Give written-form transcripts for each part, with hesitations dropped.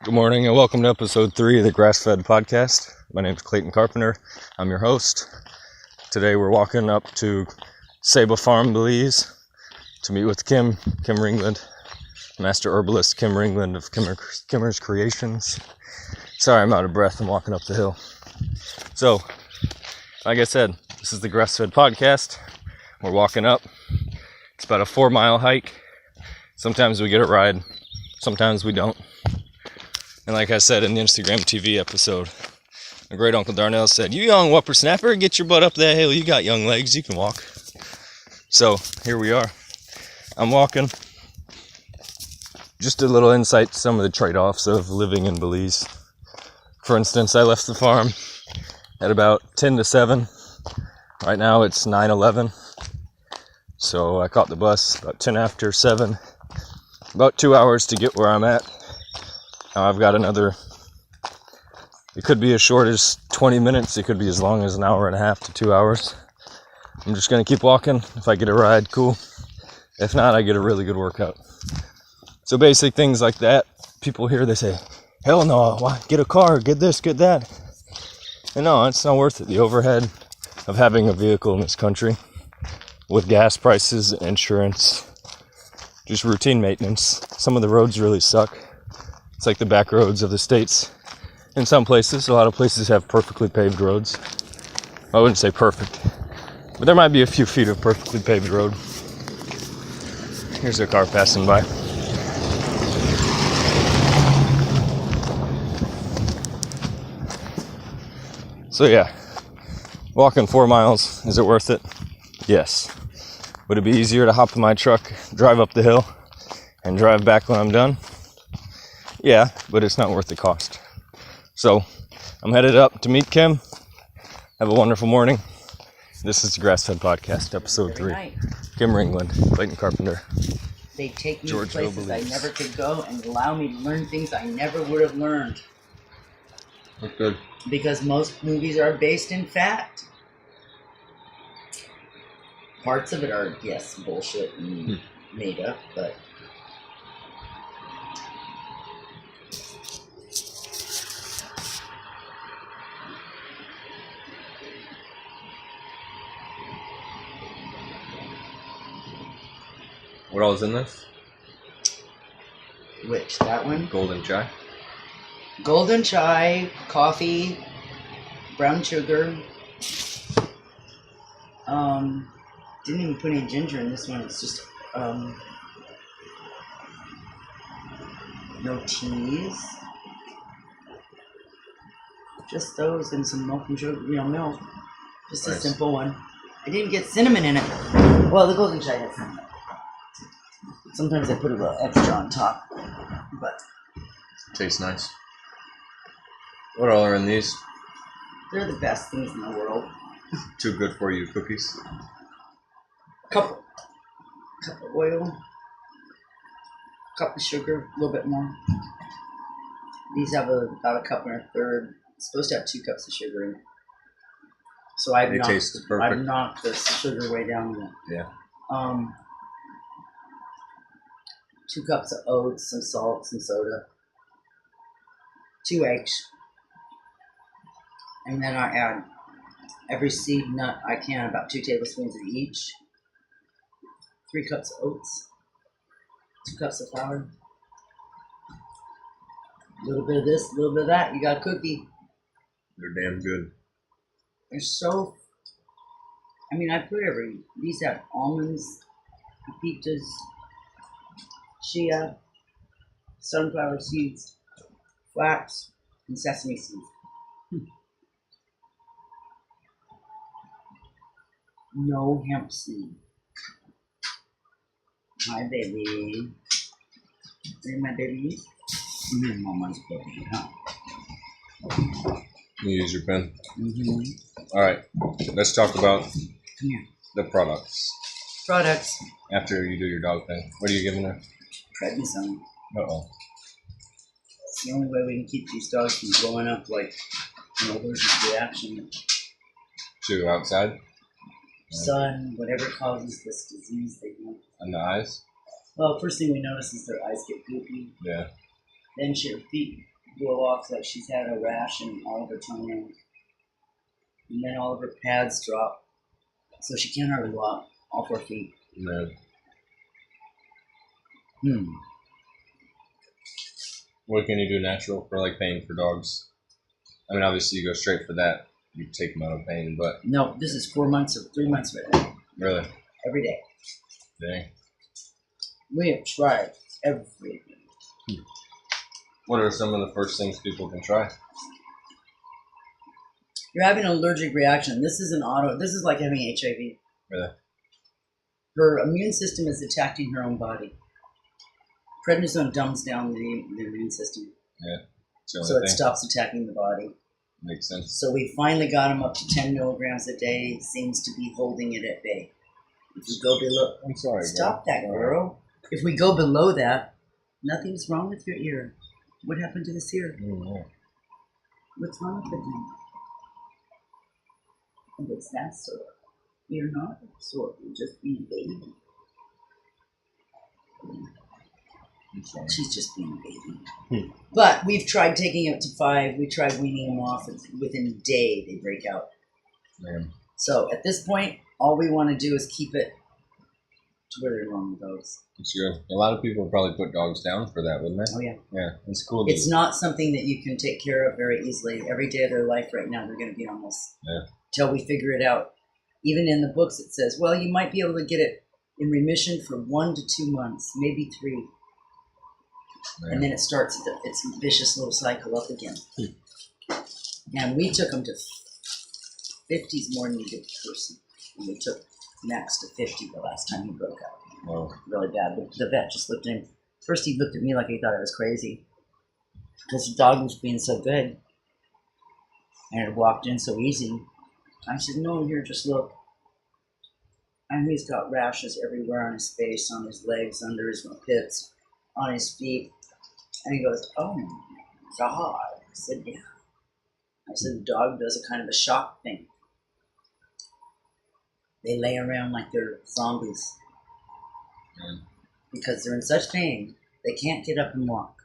Good morning and welcome to episode 3 of the Grassfed Podcast. My name is Clayton Carpenter. I'm your host. Today we're walking up to Ceiba Farm, Belize to meet with Kim Ringland, Master Herbalist Kim Ringland of Kimmer's Kreations. Sorry, I'm out of breath. I'm walking up the hill. So, like I said, this is the Grassfed Podcast. We're walking up. It's about a 4-mile hike. Sometimes we get a ride. Sometimes we don't. And like I said in the Instagram TV episode, my great uncle Darnell said, "You young whippersnapper, get your butt up that hill. You got young legs, you can walk." So here we are. I'm walking. Just a little insight to some of the trade-offs of living in Belize. For instance, I left the farm at about 10 to 7. Right now it's 9:11. So I caught the bus about 10 after 7. About 2 hours to get where I'm at. I've got another, it could be as short as 20 minutes, it could be as long as an hour and a half to 2 hours. I'm just going to keep walking. If I get a ride, cool. If not, I get a really good workout. So basic things like that, people here, they say, hell no, why? Get a car, get this, get that. And no, it's not worth it. The overhead of having a vehicle in this country with gas prices, insurance, just routine maintenance. Some of the roads really suck. It's like the back roads of the States. In some places, a lot of places have perfectly paved roads. I wouldn't say perfect, but there might be a few feet of perfectly paved road. Here's a car passing by. So yeah, walking 4 miles, is it worth it? Yes. Would it be easier to hop in my truck, drive up the hill, and drive back when I'm done? Yeah, but it's not worth the cost. So, I'm headed up to meet Kim. Have a wonderful morning. This is the Grassfed Podcast, episode 3. Night. Kim Ringland, Clayton Carpenter. They take me George to places I never could go and allow me to learn things I never would have learned. That's good. Because most movies are based in fact. Parts of it are, yes, bullshit and made up, but... What all is in this? Which? That one? Golden chai. Golden chai, coffee, brown sugar. Didn't even put any ginger in this one. It's just no teas. Just those and some milk and sugar, milk. Just nice. A simple one. I didn't get cinnamon in it. Well, the golden chai has cinnamon. Sometimes I put a little extra on top, but Tastes nice. What all are in these? They're the best things in the world. Too good for you cookies. Cup of oil, cup of sugar, a little bit more. These have about a cup and a third. It's supposed to have 2 cups of sugar in it. So I've knocked the sugar way down. Yeah. 2 cups of oats, some salt, some soda, 2 eggs, and then I add every seed nut I can, about 2 tablespoons of each, 3 cups of oats, 2 cups of flour, a little bit of this, a little bit of that, you got a cookie. They're damn good. They're so, I put these have almonds, pepitas, chia, sunflower seeds, flax, and sesame seeds. No hemp seed. Hi, baby. Hey, my baby. Mama's baby, huh? You use your pen. Mm-hmm. All right, let's talk about Come here. the products. Products. After you do your dog thing, what are you giving her? Prednisone. Uh-oh. It's the only way we can keep these dogs from blowing up like an allergic reaction. To outside? Sun, whatever causes this disease they want. On the eyes? Well, first thing we notice is their eyes get goopy. Yeah. Then their feet blow off like she's had a rash in all of her toenails. And then all of her pads drop. So she can't hardly walk, all 4 feet. No. What can you do natural for like pain for dogs? I mean, obviously you go straight for that. You take them out of pain, but No, this is 4 months or 3 months right now. really, Every day. dang. We have tried everything. What are some of the first things people can try? You're having an allergic reaction. This is this is like having HIV. Really? Her immune system is attacking her own body. Prednisone dumbs down the immune system. Yeah. So it stops attacking the body. Makes sense. So we finally got him up to 10 milligrams a day. Seems to be holding it at bay. If we go below... I'm sorry, Stop that, girl. If we go below that, nothing's wrong with your ear. What happened to this ear? Yeah. What's wrong with it then? And it's that sore. You're not sore. You're just being a baby. She's just being a baby. But we've tried taking it to 5. We tried weaning them off. And within a day, they break out. Man. So at this point, all we want to do is keep it to where they normally goes. It's good. A lot of people would probably put dogs down for that, wouldn't they? Oh, yeah. Yeah, it's cool. It's not something that you can take care of very easily. Every day of their life right now, they're going to be on this. Yeah. Till we figure it out. Even in the books, it says, well, you might be able to get it in remission for 1 to 2 months, maybe 3. Yeah. And then it starts its vicious little cycle up again. And we took them to 50s more than you did the person. And we took Max to 50 the last time he broke out. Oh. Really bad. The vet just looked at him. First he looked at me like he thought I was crazy. Because the dog was being so good. And it walked in so easy. I said, no, here, just look. And he's got rashes everywhere on his face, on his legs, under his pits, on his feet. And he goes, oh my God. I said, yeah. I said, the dog does a kind of a shock thing. They lay around like they're zombies. Because they're in such pain, they can't get up and walk.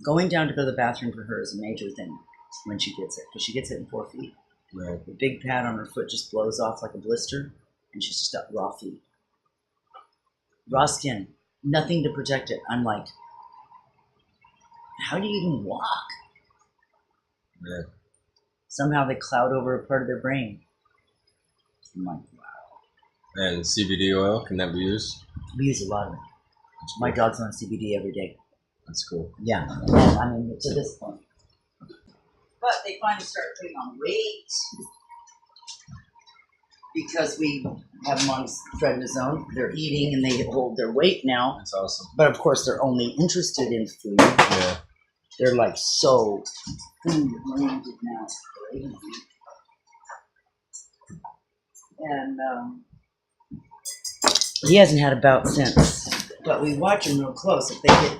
Going down to go to the bathroom for her is a major thing when she gets it. Because she gets it in 4 feet. Right. The big pad on her foot just blows off like a blister. And she's just got raw feet. Raw skin. Nothing to protect it. I'm like, how do you even walk? Yeah. Somehow they cloud over a part of their brain. I'm like, wow. And CBD oil, can that be used? We use a lot of it. My dog's on CBD every day. That's cool. Yeah. I mean, to this point. But they finally started putting on weight. Because we have them on prednisone. They're eating and they hold their weight now. That's awesome. But of course, they're only interested in food. Yeah. They're like so food-oriented now. Crazy. And he hasn't had a bout since. But we watch him real close. If they get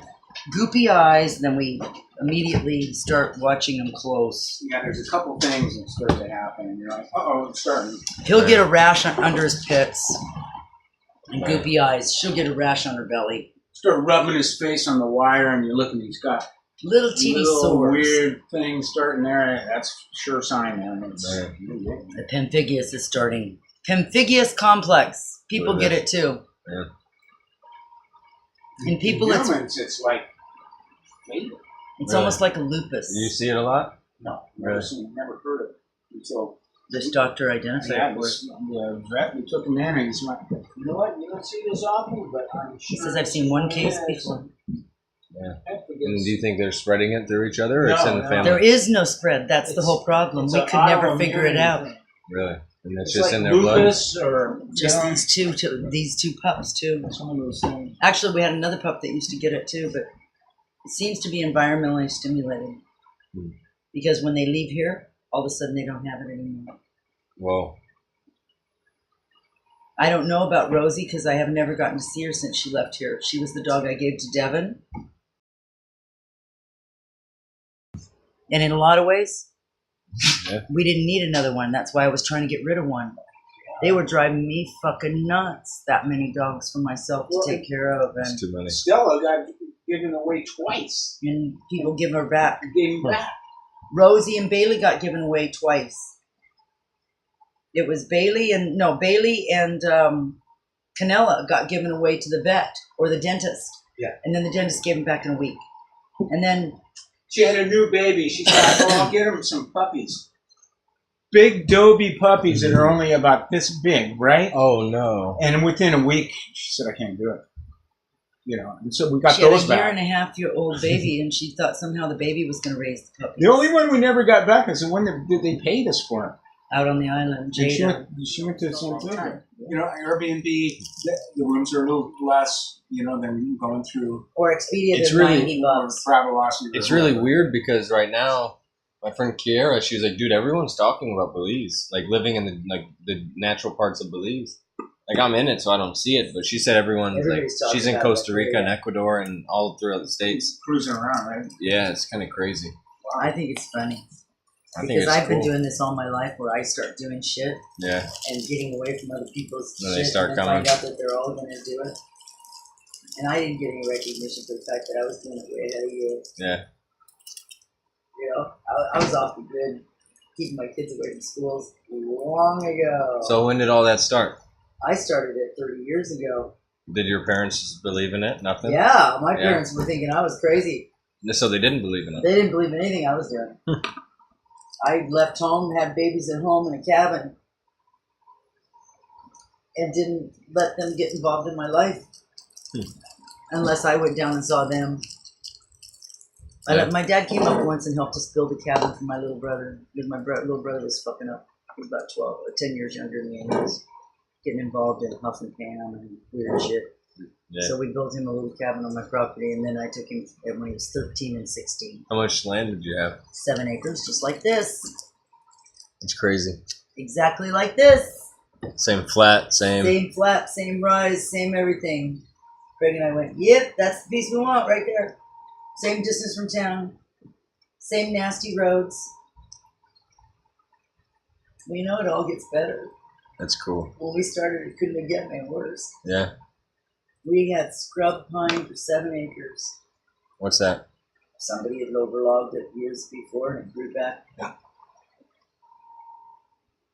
goopy eyes, then we immediately start watching them close. Yeah, there's a couple things that start to happen, and you're like, uh-oh, it's starting. He'll get a rash under his pits. And Right. goopy eyes. She'll get a rash on her belly. Start rubbing his face on the wire, and you look, and he's got Little teeny little sores. weird things starting there. That's sure sign, man. It's, Right. The pemphigus is starting. Pemphigus complex. People What is get that? it too. Yeah. In people, in it's humans, it's like fatal. It's Really? almost like a lupus. Do you see it a lot? No, Really? never heard of it until This doctor identified yeah, for it. the vet, we took him in, and he's like, you know what, you don't see this often, but I'm sure. He says, I've seen one case before. Yeah. And do you think they're spreading it through each other, or it's No, in the no. family? There is no spread. That's the whole problem. It's We an could never autoimmune figure it out. thing. Really? And it's It's just like in their blood? lupus or Just you know, these two pups too. some of those things. Actually, we had another pup that used to get it too, but it seems to be environmentally stimulated. Hmm. Because when they leave here, all of a sudden they don't have it anymore. Whoa. I don't know about Rosie because I have never gotten to see her since she left here. She was the dog I gave to Devin. And in a lot of ways, Yeah. we didn't need another one. That's why I was trying to get rid of one. They were driving me fucking nuts, that many dogs for myself to take care of. And It's too many. Stella got given away twice. And people give her back. Gave them back. Rosie and Bailey got given away twice. It was Bailey and Canella got given away to the vet or the dentist. Yeah. And then the dentist gave them back in a week. And then She had a new baby. She thought, oh, I'll get him some puppies. Big Dobie puppies that are only about this big, right? Oh no! And within a week, she said, I can't do it. And so we got she had those a back. year-and-a-half-year-old baby, and she thought somehow the baby was going to raise the puppy. The only one we never got back is the one that they paid us for. Out on the island, And Jada. she went to the same thing. Time. Airbnb, the rooms are a little less, than going through Or Expedia, It's they're really- $90. Travelocity. It's really weird because right now, my friend Kiera, she was like, "Dude, everyone's talking about Belize, like living in the natural parts of Belize. Like I'm in it, so I don't see it. But she said Everybody's like talking she's in about Costa it, Rica yeah. and Ecuador and all throughout the states. Cruising around, right? Yeah, it's kind of crazy. I think it's funny. I think Because it's I've been cool. doing this all my life where I start doing shit Yeah, and getting away from other people's Then shit they start and then coming. find out that they're all going to do it. And I didn't get any recognition for the fact that I was doing it way ahead of you. yeah. I was off the grid, keeping my kids away from schools long ago. So when did all that start? I started it 30 years ago. Did your parents believe in it? Nothing. Yeah, my Yeah. parents were thinking I was crazy. So they didn't believe in it. They didn't believe in anything I was doing. I left home, had babies at home in a cabin, and didn't let them get involved in my life unless I went down and saw them. My dad came up once and helped us build a cabin for my little brother because my little brother was fucking up. He was about 12 or 10 years younger than me, and he was getting involved in huff and pam and weird shit. Yeah. So we built him a little cabin on my property, and then I took him when he was 13 and 16. How much land did you have? 7 acres, just like this. It's crazy. Exactly like this. Same flat, same. Same flat, same rise, same everything. Greg and I went, yep, that's the piece we want right there. Same distance from town. Same nasty roads. We know it all gets better. That's cool. When we started, it couldn't have gotten any worse. Yeah. We had scrub pine for 7 acres. What's that? Somebody had overlogged it years before and it grew back.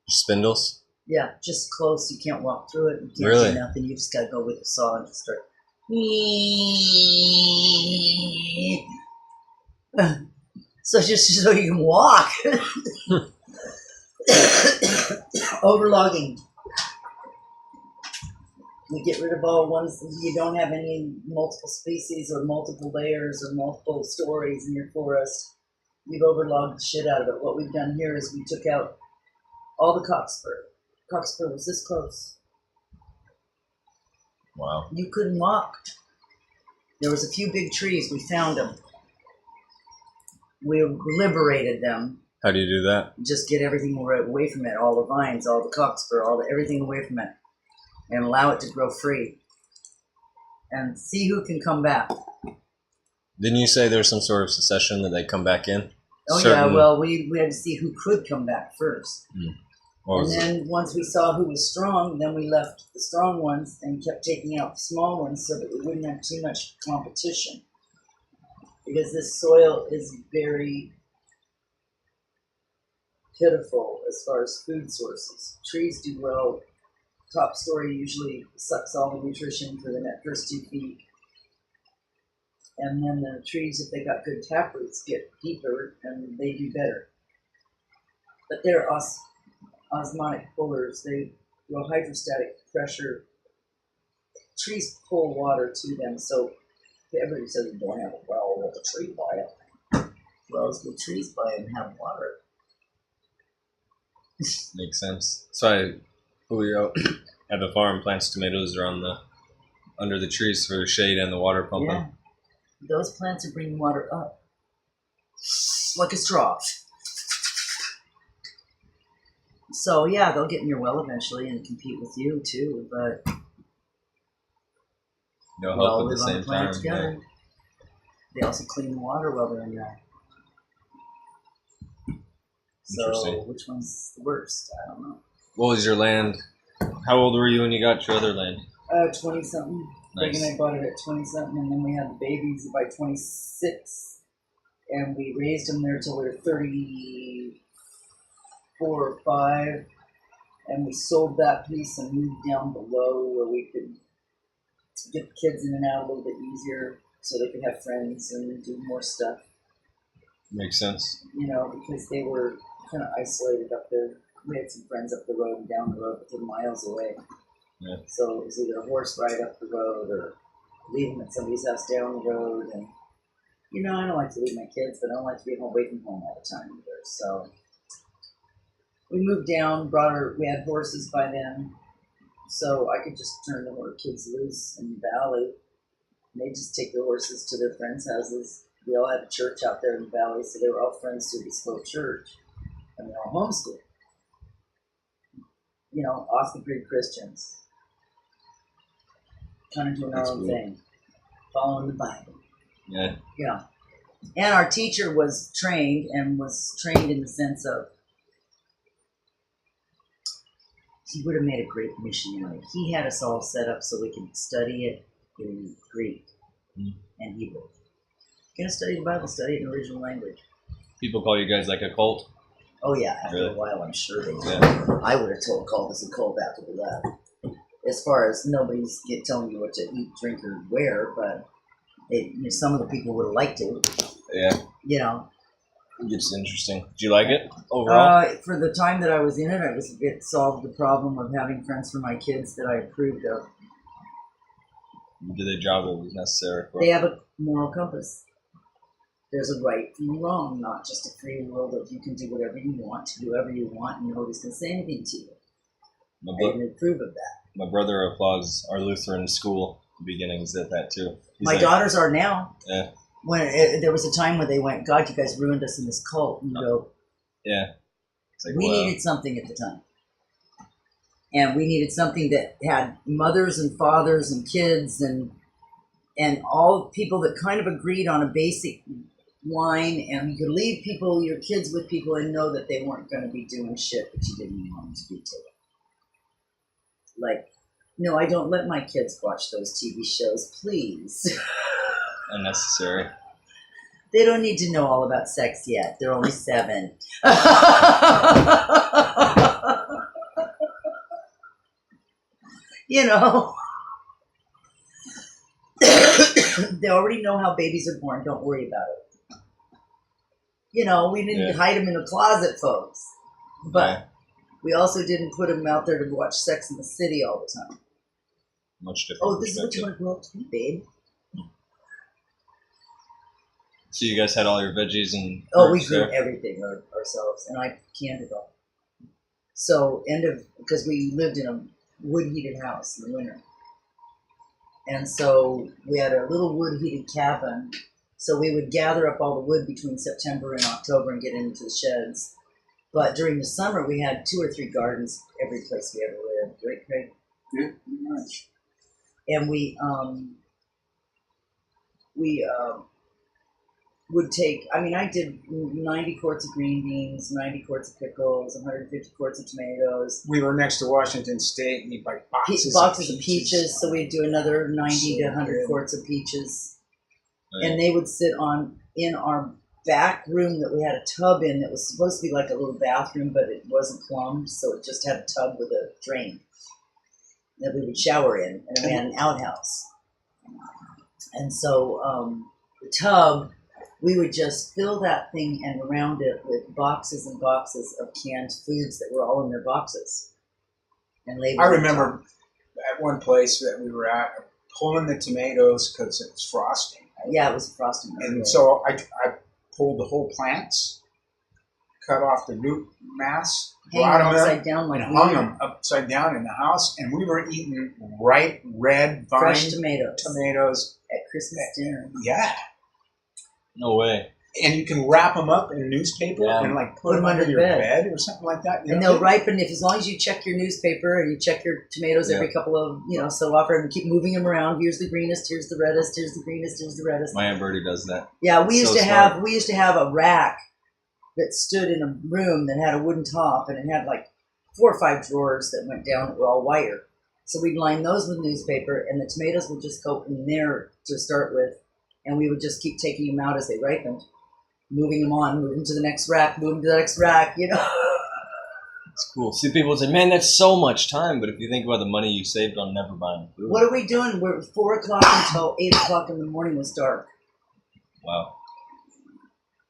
Spindles? Yeah, just close. You can't walk through it. You can't Really? do nothing. You just got to go with the saw and just start. So just so you can walk. Overlogging. You get rid of all ones. You don't have any multiple species or multiple layers or multiple stories in your forest. You've overlogged the shit out of it. What we've done here is we took out all the cockspur. Cockspur was this close. Wow. You couldn't walk. There was a few big trees. We found them. We liberated them. How do you do that? Just get everything away from it. All the vines, all the cockspur, everything away from it. And allow it to grow free. And see who can come back. Didn't you say there's some sort of succession that they come back in? Oh Certain- yeah, well we had to see who could come back first. What And was it? then once we saw who was strong, then we left the strong ones and kept taking out the small ones so that we wouldn't have too much competition. Because this soil is very pitiful as far as food sources. Trees do well. Top story usually sucks all the nutrition for the first 2 feet. And then the trees, if they got good taproots, get deeper and they do better. But they're osmotic pullers. They grow hydrostatic pressure. Trees pull water to them. So everybody says you don't have a well, well, the tree by it. Wells with trees by them have water. Makes sense. So Julio at the farm plants tomatoes around under the trees for the shade and the water pumping. Yeah. Those plants are bringing water up. Like a straw. So yeah, they'll get in your well eventually and compete with you too, but No we all help at the live on same the planet time. together. Yeah. They also clean the water while they're in there. So Interesting. which one's the worst? I don't know. What was your land? How old were you when you got your other land? 20 something. Greg and I bought it at 20-something, and then we had the babies by 26, and we raised them there till we were 34 or 5, and we sold that piece and moved down below where we could get the kids in and out a little bit easier so they could have friends and do more stuff. Makes sense. You know, because they were kind of isolated up there. We had some friends up the road and down the road, but they're miles away. Yeah. So it was either a horse ride up the road or leave them at somebody's house down the road. And, you know, I don't like to leave my kids, but I don't like to be away from home all the time either. So we moved down, we had horses by then. So I could just turn the kids loose in the valley. And they'd just take their horses to their friends' houses. We all had a church out there in the valley, so they were all friends through this little church. And they're all homeschooled. You know, off-the-grid Christians. Kind of doing our own thing. Following the Bible. Yeah. Yeah. And our teacher was trained in the sense of he would have made a great missionary. He had us all set up so we could study it in Greek and Hebrew. If you're going to study the Bible, study it in original language. People call you guys like a cult? Oh, yeah. After Really? a while, I'm sure they did. Yeah. I would have called us a cult after we left. As far as nobody's telling you what to eat, drink, or wear, but some of the people would have liked to. Yeah. You know. It's interesting. Did you like it overall? For the time that I was in it, it solved the problem of having friends for my kids that I approved of. You did the job that was necessary for They have a moral compass. There's a right and wrong, not just a free world of you can do whatever you want, to do whatever you want, and nobody's going to say anything to you. I can approve of that. My brother applauds our Lutheran school beginnings at that too. My daughters are now. Yeah. There was a time when they went, God, you guys ruined us in this cult. And you go, yeah. It's like, we needed something at the time. And we needed something that had mothers and fathers and kids and all people that kind of agreed on a basic line, and you could leave your kids with people and know that they weren't going to be doing shit that you didn't want them to be doing. Like, no, I don't let my kids watch those TV shows, please. Unnecessary. They don't need to know all about sex yet. They're only 7. You know. They already know how babies are born. Don't worry about it. You know, we didn't hide them in a closet, folks. But we also didn't put them out there to watch Sex in the City all the time. Much different. Oh, this is what you want to grow up to be, babe. So you guys had all your veggies and we grew everything ourselves, and I canned it all. So because we lived in a wood-heated house in the winter. And so we had a little wood-heated cabin. So we would gather up all the wood between September and October and get into the sheds. But during the summer, we had 2 or 3 gardens every place we ever lived. Right, Craig? Yeah, pretty much. And we would take, I did 90 quarts of green beans, 90 quarts of pickles, 150 quarts of tomatoes. We were next to Washington State, and you'd buy boxes of peaches. So we'd do another 90 to 100 quarts of peaches. Right. And they would sit in our back room that we had a tub in that was supposed to be like a little bathroom, but it wasn't plumbed, so it just had a tub with a drain that we would shower in, and we had an outhouse. And so the tub, we would just fill that thing and round it with boxes and boxes of canned foods that were all in their boxes. And I remember at one place that we were at, pulling the tomatoes because it was frosting. Right? Yeah, it was frosting. And so I pulled the whole plants, cut off the root mass, brought them upside down, like and hung them upside down in the house, and we were eating ripe red vine fresh tomatoes at Christmas dinner. Yeah. No way. And you can wrap them up in newspaper and like put them under your bed or something like that. And they'll ripen as long as you check your newspaper and you check your tomatoes every couple of, so often, and keep moving them around. Here's the greenest, here's the reddest, here's the greenest, here's the reddest. My Aunt Bertie does that. Yeah, we used to have a rack that stood in a room that had a wooden top, and it had like 4 or 5 drawers that went down that were all wire. So we'd line those with newspaper, and the tomatoes would just go in there to start with, and we would just keep taking them out as they ripened, moving them on, moving to the next rack, moving to the next rack, you know. It's cool. See, people say, man, that's so much time, but if you think about the money you saved on never buying food. What are we doing? We're 4 o'clock until 8 o'clock in the morning was dark. Wow.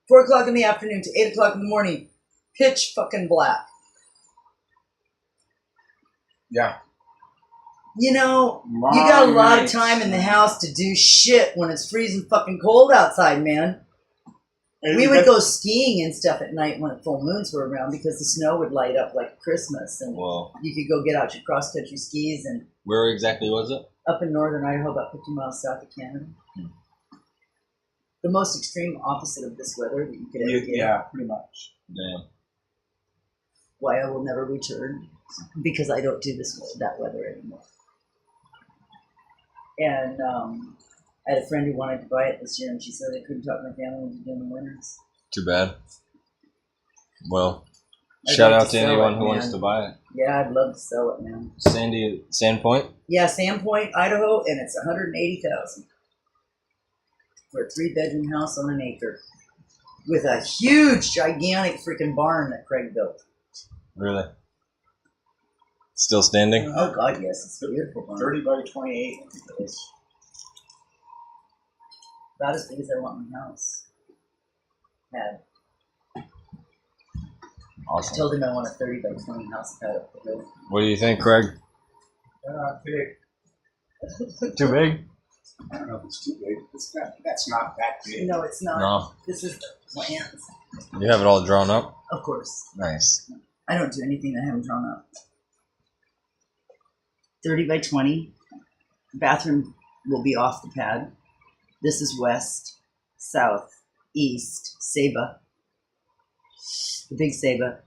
4 o'clock in the afternoon to 8 o'clock in the morning, pitch fucking black. Yeah. You know, you got a lot of time in the house to do shit when it's freezing fucking cold outside, man. We would go skiing and stuff at night when full moons were around because the snow would light up like Christmas, and you could go get out your cross-country skis. And where exactly was it? Up in northern Idaho, about 50 miles south of Canada. The most extreme opposite of this weather that you could ever get. Yeah, pretty much. Damn. Why I will never return, because I don't do that weather anymore. And I had a friend who wanted to buy it this year, and she said they couldn't talk my family into doing the winters. Too bad. Well, shout out to anyone who wants to buy it. Yeah, I'd love to sell it, man. Sandpoint? Yeah, Sandpoint, Idaho, and it's $180,000 for a 3-bedroom house on an acre with a huge, gigantic freaking barn that Craig built. Really? Still standing? Oh God, yes, it's a beautiful barn. 30 by 28. About as big as I want my house. Had. Awesome. I told him I want a 30 by 20 house pad up the hill. What do you think, Craig? Big. Too big? I don't know if it's too big. That's not that big. No, it's not. No. This is the plans. You have it all drawn up? Of course. Nice. I don't do anything that I haven't drawn up. 30 by 20. The bathroom will be off the pad. This is west, south, east, Ceiba. The big Ceiba.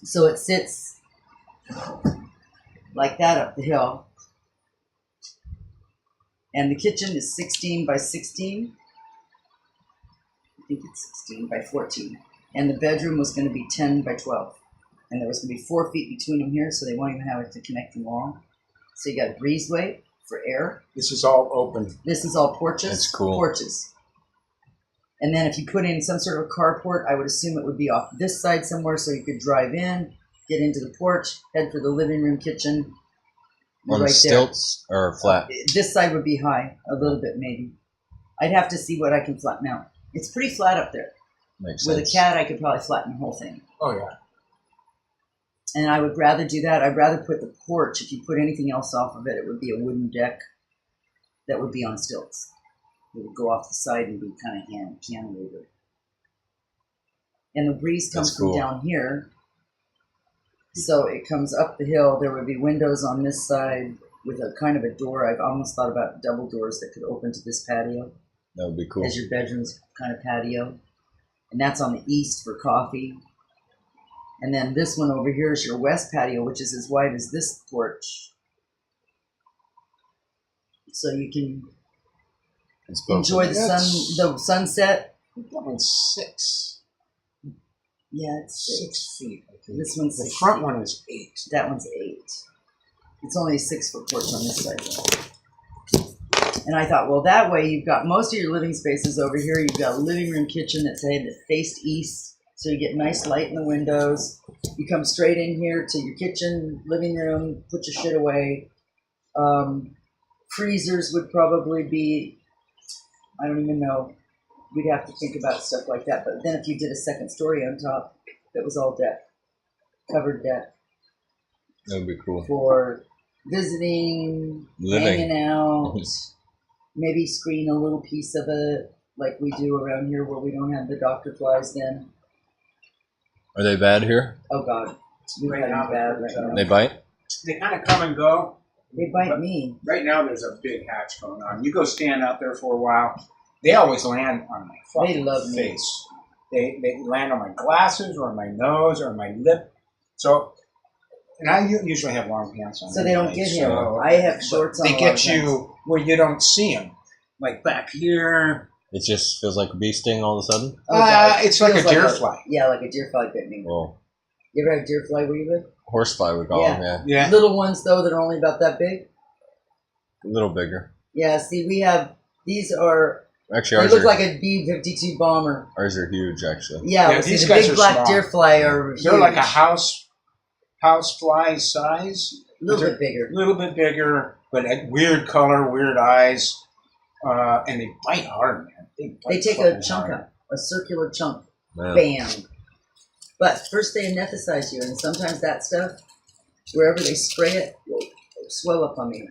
So it sits like that up the hill. And the kitchen is 16 by 16. I think it's 16 by 14. And the bedroom was going to be 10 by 12. And there was going to be 4 feet between them here, so they won't even have a connecting wall. So you got a breezeway for air. This is all open. This is all porches. That's cool. Porches. And then if you put in some sort of carport, I would assume it would be off this side somewhere so you could drive in, get into the porch, head for the living room, kitchen. On right stilts there. or flat? This side would be high, a little bit maybe. I'd have to see what I can flatten out. It's pretty flat up there. Makes With sense. a cat, I could probably flatten the whole thing. Oh, yeah. And I would rather do that. I'd rather put the porch, if you put anything else off of it, it would be a wooden deck that would be on stilts. It would go off the side and be kind of cantilevered. And the breeze comes from down here. So it comes up the hill. There would be windows on this side with a kind of a door. I've almost thought about double doors that could open to this patio. That would be cool. As your bedroom's kind of patio. And that's on the east for coffee. And then this one over here is your west patio, which is as wide as this porch. So you can enjoy the sunset. That one's 6. Yeah, it's 6 feet. I think. This one's the 6 front feet. one is 8. That one's 8. It's only a 6-foot porch on this side. And I thought, well, that way you've got most of your living spaces over here. You've got a living room, kitchen that faced east, so you get nice light in the windows. You come straight in here to your kitchen, living room, put your shit away. Freezers would probably be, I don't even know. We'd have to think about stuff like that. But then if you did a second story on top, that was all deck, covered deck. That would be cool. For visiting, hanging out, maybe screen a little piece of it like we do around here where we don't have the doctor flies then. Are they bad here? Oh, God. We've had them bad right now. They bite? They kind of come and go. They bite me. Right now there's a big hatch going on. You go stand out there for a while. They always land on my fucking face. They land on my glasses or on my nose or on my lip. So, and I usually have long pants on. So they don't get him. I have shorts on. They get you where you don't see them. Like back here. It just feels like a bee sting all of a sudden? It's like a deer fly. Yeah, like a deer fly bit me. Whoa. You ever have deer fly where you live? Horsefly we call them, Yeah. Little ones, though, that are only about that big? A little bigger. Yeah, see, we have, these are, Actually, they look like a B-52 bomber. Ours are huge, actually. Yeah, well, these see, guys the big are black small. deer fly are huge. They're like a house fly size. A little bit bigger. A little bit bigger, but a weird color, weird eyes. And they bite hard, man. They take a chunk out, a circular chunk. Yeah. Bam. But first they anesthetize you, and sometimes that stuff, wherever they spray it, will swell up on me.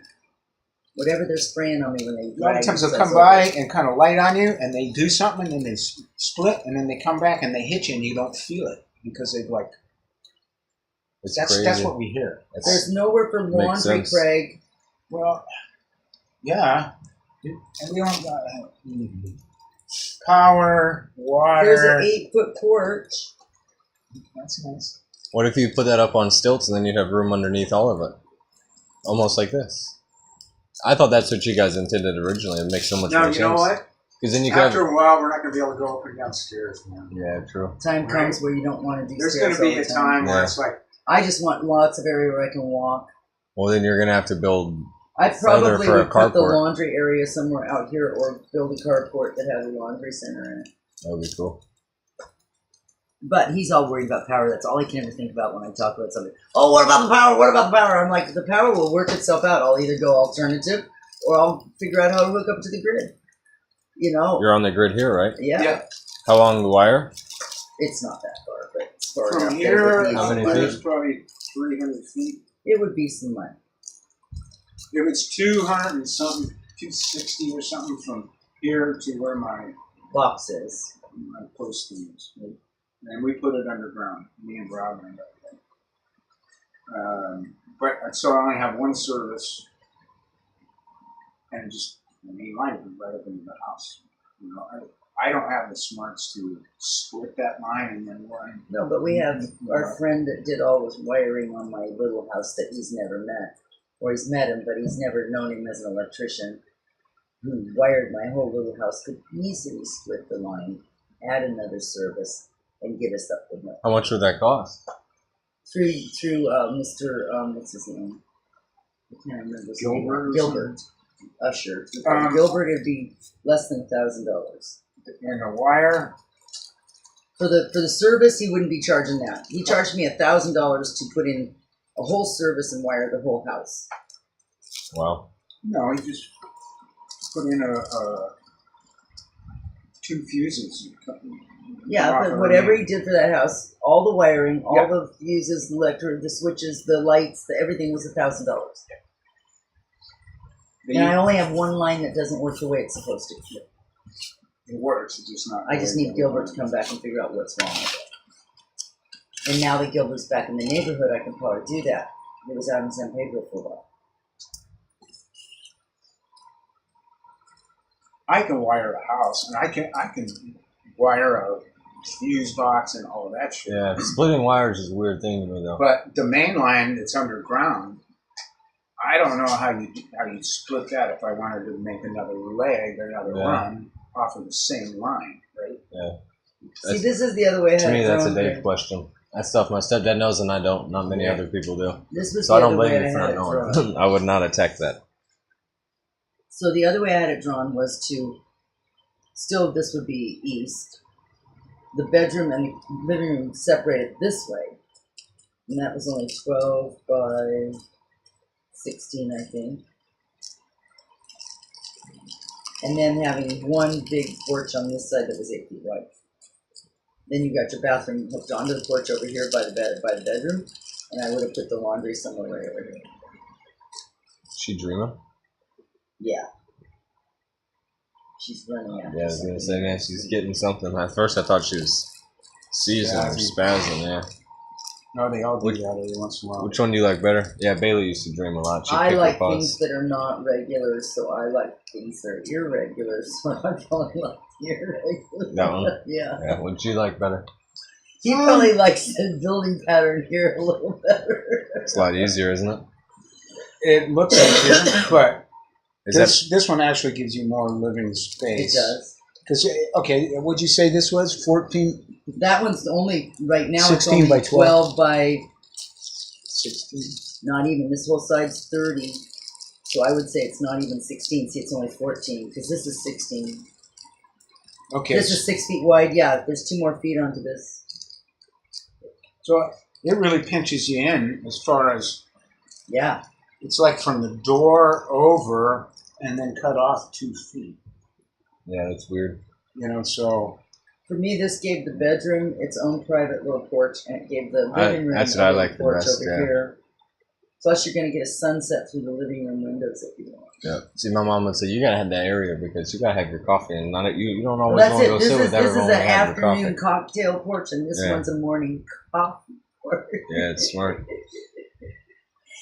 Whatever they're spraying on me when they A lot of times they'll come by and kind of light on you, and they do something, and then they split, and then they come back and they hit you, and you don't feel it because they've like. That's what we hear. There's nowhere for laundry, Craig. Well, yeah, and we don't got power, water. There's an 8-foot porch. That's nice. What if you put that up on stilts and then you'd have room underneath all of it? Almost like this. I thought that's what you guys intended originally. It makes so much more sense. No, you know what? Because then you After a while, we're not going to be able to go up and down stairs, man. Yeah, true. Time comes where you don't want to do There's stairs. going to be a time where it's like. I just want lots of area where I can walk. Well, then you're going to have to build. I probably for a would put the carport. laundry area somewhere out here, or build a carport that has a laundry center in it. That would be cool. But he's all worried about power. That's all he can ever think about when I talk about something. Oh, what about the power? What about the power? I'm like, the power will work itself out. I'll either go alternative, or I'll figure out how to hook up to the grid. You know. You're on the grid here, right? Yeah. How long the wire? It's not that far, but it's far From enough. here, How many feet? it's probably 300 feet. It would be some money. If it's 200 and something, 260 or something from here to where my Boxes. posting is. And we put it underground, me and Rob and everything. But so I only have one service, and just the main line is right up into the house. You know, I don't have the smarts to split that line and then run. No, but we have our friend that did all this wiring on my little house that he's never met. Or he's met him, but he's never known him as an electrician, who wired my whole little house, could easily split the line, add another service, and get us up the hill. How much would that cost? Through Mr. What's his name? I can't remember his name. Gilbert. Usher. Gilbert, it'd be less than $1,000. And the wire. For the service, he wouldn't be charging that. He charged me $1,000 to put in a whole service and wire the whole house. Wow. No, he just put in two fuses. Yeah, but whatever he did for that house, all the wiring, all the fuses, the switches, the lights, everything was $1,000. And I only have one line that doesn't work the way it's supposed to. It works, it's just not. I just need Gilbert to come back and figure out what's wrong with it. And now that Gilbert's back in the neighborhood, I can probably do that. He was out in San Pedro for a while. I can wire a house, and I can wire a fuse box and all of that shit. Yeah, splitting wires is a weird thing to me, though. But the main line that's underground, I don't know how you split that. If I wanted to make another leg or another run off of the same line, right? Yeah. See, this is the other way I had To me, it that's a drawn Dave here. question. That's stuff my stepdad knows and I don't. Not many other people do. This was So the I don't other way blame I you for had not it drawn. knowing. I would not attack that. So the other way I had it drawn was to, still this would be east. The bedroom and the living room separated this way. And that was only 12 by 16, I think. And then having one big porch on this side that was 8 feet wide. Then you got your bathroom hooked onto the porch over here by the bedroom. And I would have put the laundry somewhere right over here. She dreaming? Yeah. She's running after Yeah, I was something. gonna say, man, she's getting something. At first, I thought she was seizing or spazzing. Yeah. No, they all do that every once in a while. Which one do you like better? Yeah, Bailey used to dream a lot. She'd I pick like her pots. things that are not regular, so I like things that are irregular, so I probably like the irregular. That one? Yeah. Yeah, what'd you like better? He probably likes the building pattern here a little better. It's a lot easier, isn't it? It looks like it, but Is this one actually gives you more living space. It does. Because, okay, what'd you say this was? 14? That one's only, right now, 16 it's only by 12 by, 16. not even. This whole side's 30. So I would say it's not even 16. See, it's only 14, because this is 16. Okay. This is 6 feet wide. Yeah, there's 2 more feet onto this. So it really pinches you in as far as... Yeah. It's like from the door over and then cut off 2 feet. Yeah, that's weird. You know, so... For me, this gave the bedroom its own private little porch, and it gave the living room that's what I like the porch best, over yeah. here. Plus, you're going to get a sunset through the living room windows if you want. Yeah. See, my mom would say, you gotta have that area because you gotta have your coffee, and not you don't always Well, want to go that's sit it. with This is everyone an and have your coffee. afternoon cocktail porch, and this Yeah. one's a morning coffee porch. Yeah, it's smart.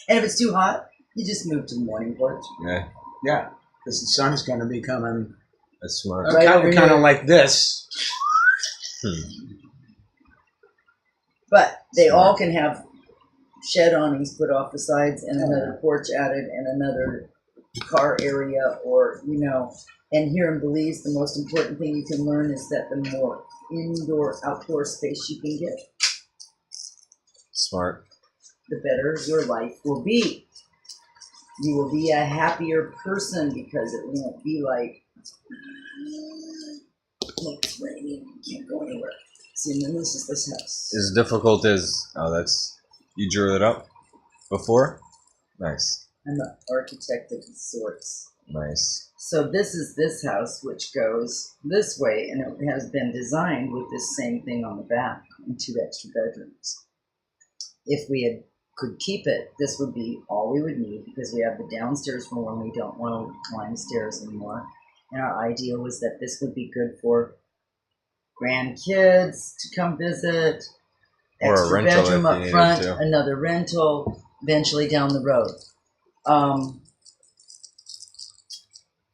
And if it's too hot, you just move to the morning porch. Yeah, Yeah, because the sun is going to be coming that's smart. Right over kind here. of like this. But they Smart. all can have shed awnings put off the sides and another porch added and another car area, or, you know. And here in Belize, the most important thing you can learn is that the more outdoor space you can get, Smart. the better your life will be. You will be a happier person because it won't be like, look, it's raining, you can't go anywhere. See, and then this is this house. As difficult as you drew it up before. Nice, I'm an architect of sorts. nice. So this is this house, which goes this way, and it has been designed with this same thing on the back and 2 extra bedrooms. If we could keep it, this would be all we would need, because we have the downstairs for when we don't want to climb stairs anymore. And our idea was that this would be good for grandkids to come visit, Or a extra rental bedroom if you up needed front, to. another rental, eventually down the road.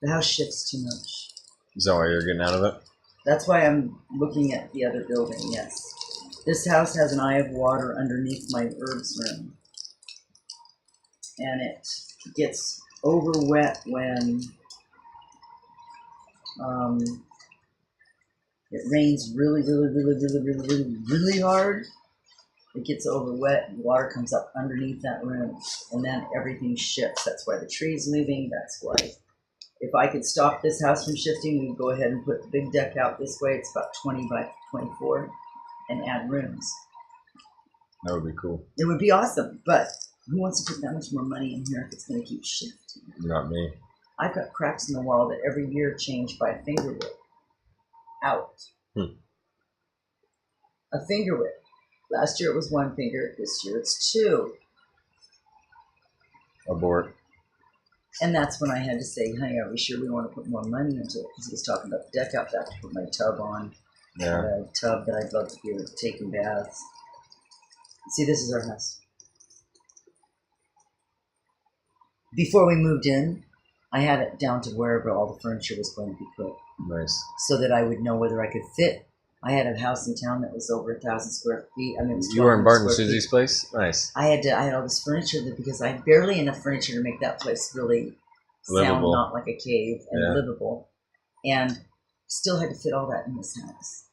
The house shifts too much. Is that why you're getting out of it? That's why I'm looking at the other building, yes. This house has an eye of water underneath my herbs room. And it gets over wet when it rains really, really, really, really, really, really, really hard. It gets over wet, and water comes up underneath that room, and then everything shifts. That's why the tree's moving. That's why, if I could stop this house from shifting, we'd go ahead and put the big deck out this way. It's about 20 by 24, and add rooms. That would be cool. It would be awesome, but who wants to put that much more money in here if it's going to keep shifting? Not me. I've got cracks in the wall that every year change by a finger width. Out. A finger width. Last year it was 1 finger. This year it's 2. Abort. And that's when I had to say, honey, are we sure we want to put more money into it? Because he was talking about the deck out back to put my tub on. Yeah. A tub that I'd love to be able to take in baths. See, this is our house. Before we moved in, I had it down to wherever all the furniture was going to be put, Nice. so that I would know whether I could fit. I had a house in town that was over 1,000 square feet. I mean, it was You were in 1,200 Barton square feet. Susie's place? Nice. I had all this furniture there because I had barely enough furniture to make that place really sound Livable. not like a cave and Yeah. livable, and still had to fit all that in this house.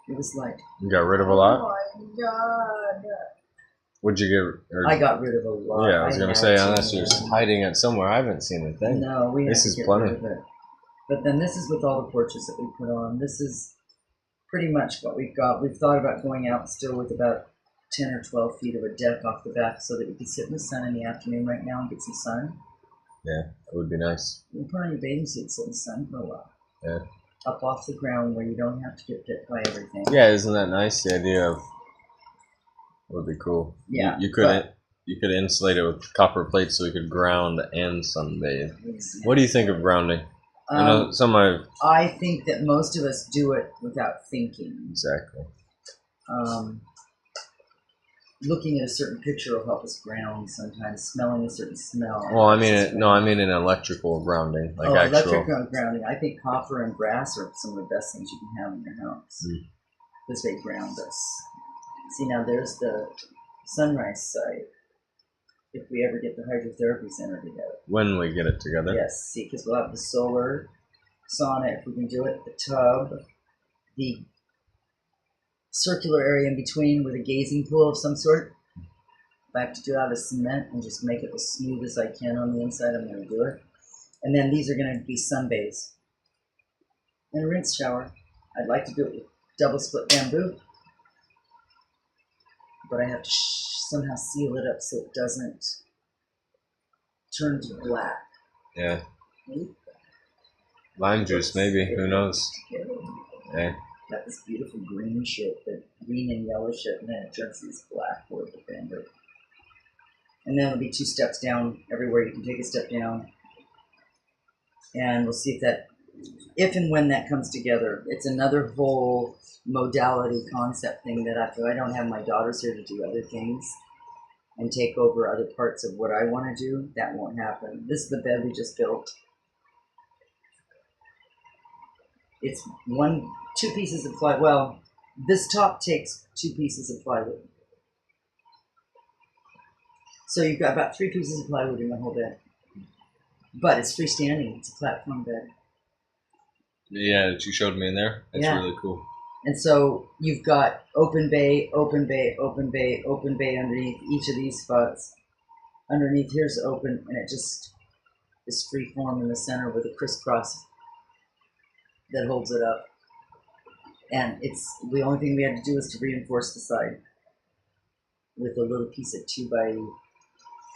It was like, You got rid of a lot? oh my God. What'd you get? I got rid of a lot. Yeah, I was going to say, had unless to. you're hiding it somewhere, I haven't seen a thing. No, we This had to is get plenty. rid of it. But then this is with all the porches that we put on. This is pretty much what we've got. We've thought about going out still with about 10 or 12 feet of a deck off the back so that you can sit in the sun in the afternoon right now and get some sun. Yeah, it would be nice. You can put on your bathing suit, sit in the sun for a while. Yeah. Up off the ground where you don't have to get bit by everything. Yeah, isn't that nice? The idea of would be cool. Yeah, You could insulate it with copper plates so we could ground and sunbathe. Exactly. What do you think of grounding? I know some of I think that most of us do it without thinking. exactly. Looking at a certain picture will help us ground sometimes. Smelling a certain smell. Well, I mean, helps us I mean an electrical grounding, like electric actual. grounding. I think copper and brass are some of the best things you can have in your house. Because they ground us. See, now there's the sunrise site. If we ever get the hydrotherapy center together. When we get it together. Yes, see, because we'll have the solar sauna if we can do it, the tub, the circular area in between with a gazing pool of some sort. If I have to do it out of cement and just make it as smooth as I can on the inside, I'm going to do it. And then these are going to be sunbays. And a rinse shower. I'd like to do it with double split bamboo, but I have to somehow seal it up so it doesn't turn to black. Yeah. Lime juice, maybe. Who knows? Yeah. Got this beautiful green shit, the green and yellow shit, and then it turns this black with the bamboo. And then it'll be 2 steps down everywhere. You can take a step down. And we'll see if and when that comes together. It's another whole modality concept thing that after I don't have my daughters here to do other things and take over other parts of what I want to do, that won't happen. This is the bed we just built. It's 2 pieces of plywood. Well, this top takes 2 pieces of plywood. So you've got about 3 pieces of plywood in the whole bed. But it's freestanding. It's a platform bed. Yeah, that you showed me in there. That's really cool. And so you've got open bay, open bay, open bay, open bay underneath each of these spots. Underneath here's open, and it just is free form in the center with a crisscross that holds it up. And it's the only thing we had to do is to reinforce the side with a little piece of 2 by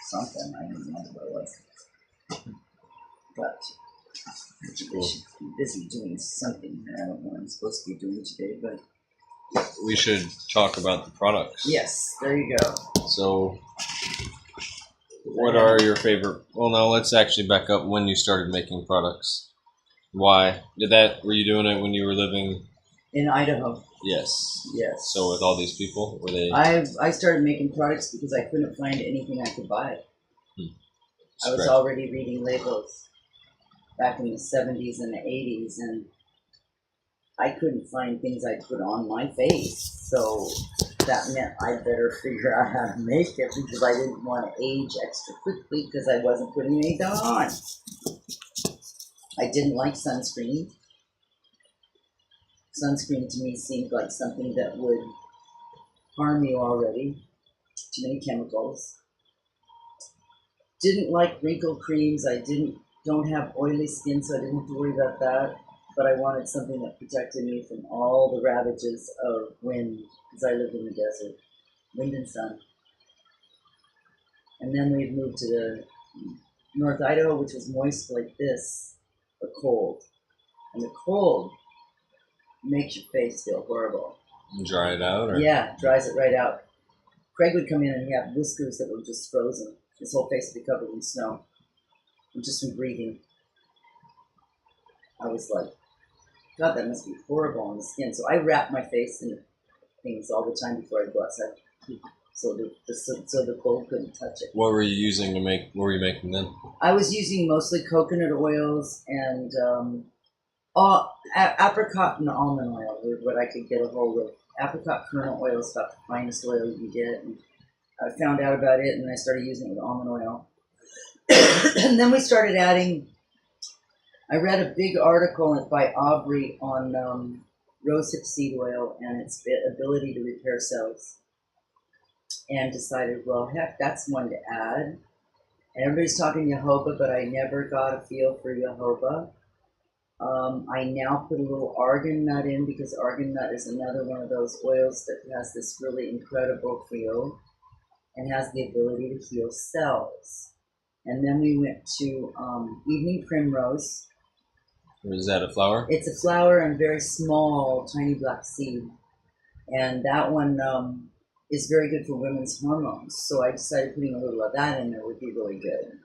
something. I don't remember what it was. But cool. I should be busy doing something here. I don't know what I'm supposed to be doing today, but we should talk about the products. Yes, there you go. So, what are your favorite? Well, no, let's actually back up when you started making products. Why were you doing it when you were living in Idaho? Yes. Yes. So with all these people, were they? I started making products because I couldn't find anything I could buy. I was already reading labels back in the 70s and the 80s, and I couldn't find things I'd put on my face. So that meant I better figure out how to make it because I didn't want to age extra quickly because I wasn't putting anything on. I didn't like sunscreen. Sunscreen to me seemed like something that would harm you already. Too many chemicals. Didn't like wrinkle creams. I don't have oily skin, so I didn't have to worry about that. But I wanted something that protected me from all the ravages of wind, because I lived in the desert. Wind and sun. And then we moved to the North Idaho, which was moist like this, but cold. And the cold makes your face feel horrible. Dry it out? Or? Yeah, dries it right out. Craig would come in and he had whiskers that were just frozen. His whole face would be covered in snow. And just from breathing. I was like, God, that must be horrible on the skin. So I wrap my face in things all the time before I go outside. So the cold couldn't touch it. What were you using to make? What were you making then? I was using mostly coconut oils and apricot and almond oil were what I could get a hold of. Apricot kernel oil is about the finest oil you can get. And I found out about it and I started using it with almond oil. And then we started adding, I read a big article by Aubrey on rosehip seed oil and its ability to repair cells. And decided, well, heck, that's one to add. And everybody's talking jojoba, but I never got a feel for jojoba. I now put a little argan nut in because argan nut is another one of those oils that has this really incredible feel and has the ability to heal cells. And then we went to evening primrose. Is that a flower? It's a flower and very small, tiny black seed. And that one is very good for women's hormones. So I decided putting a little of that in there would be really good.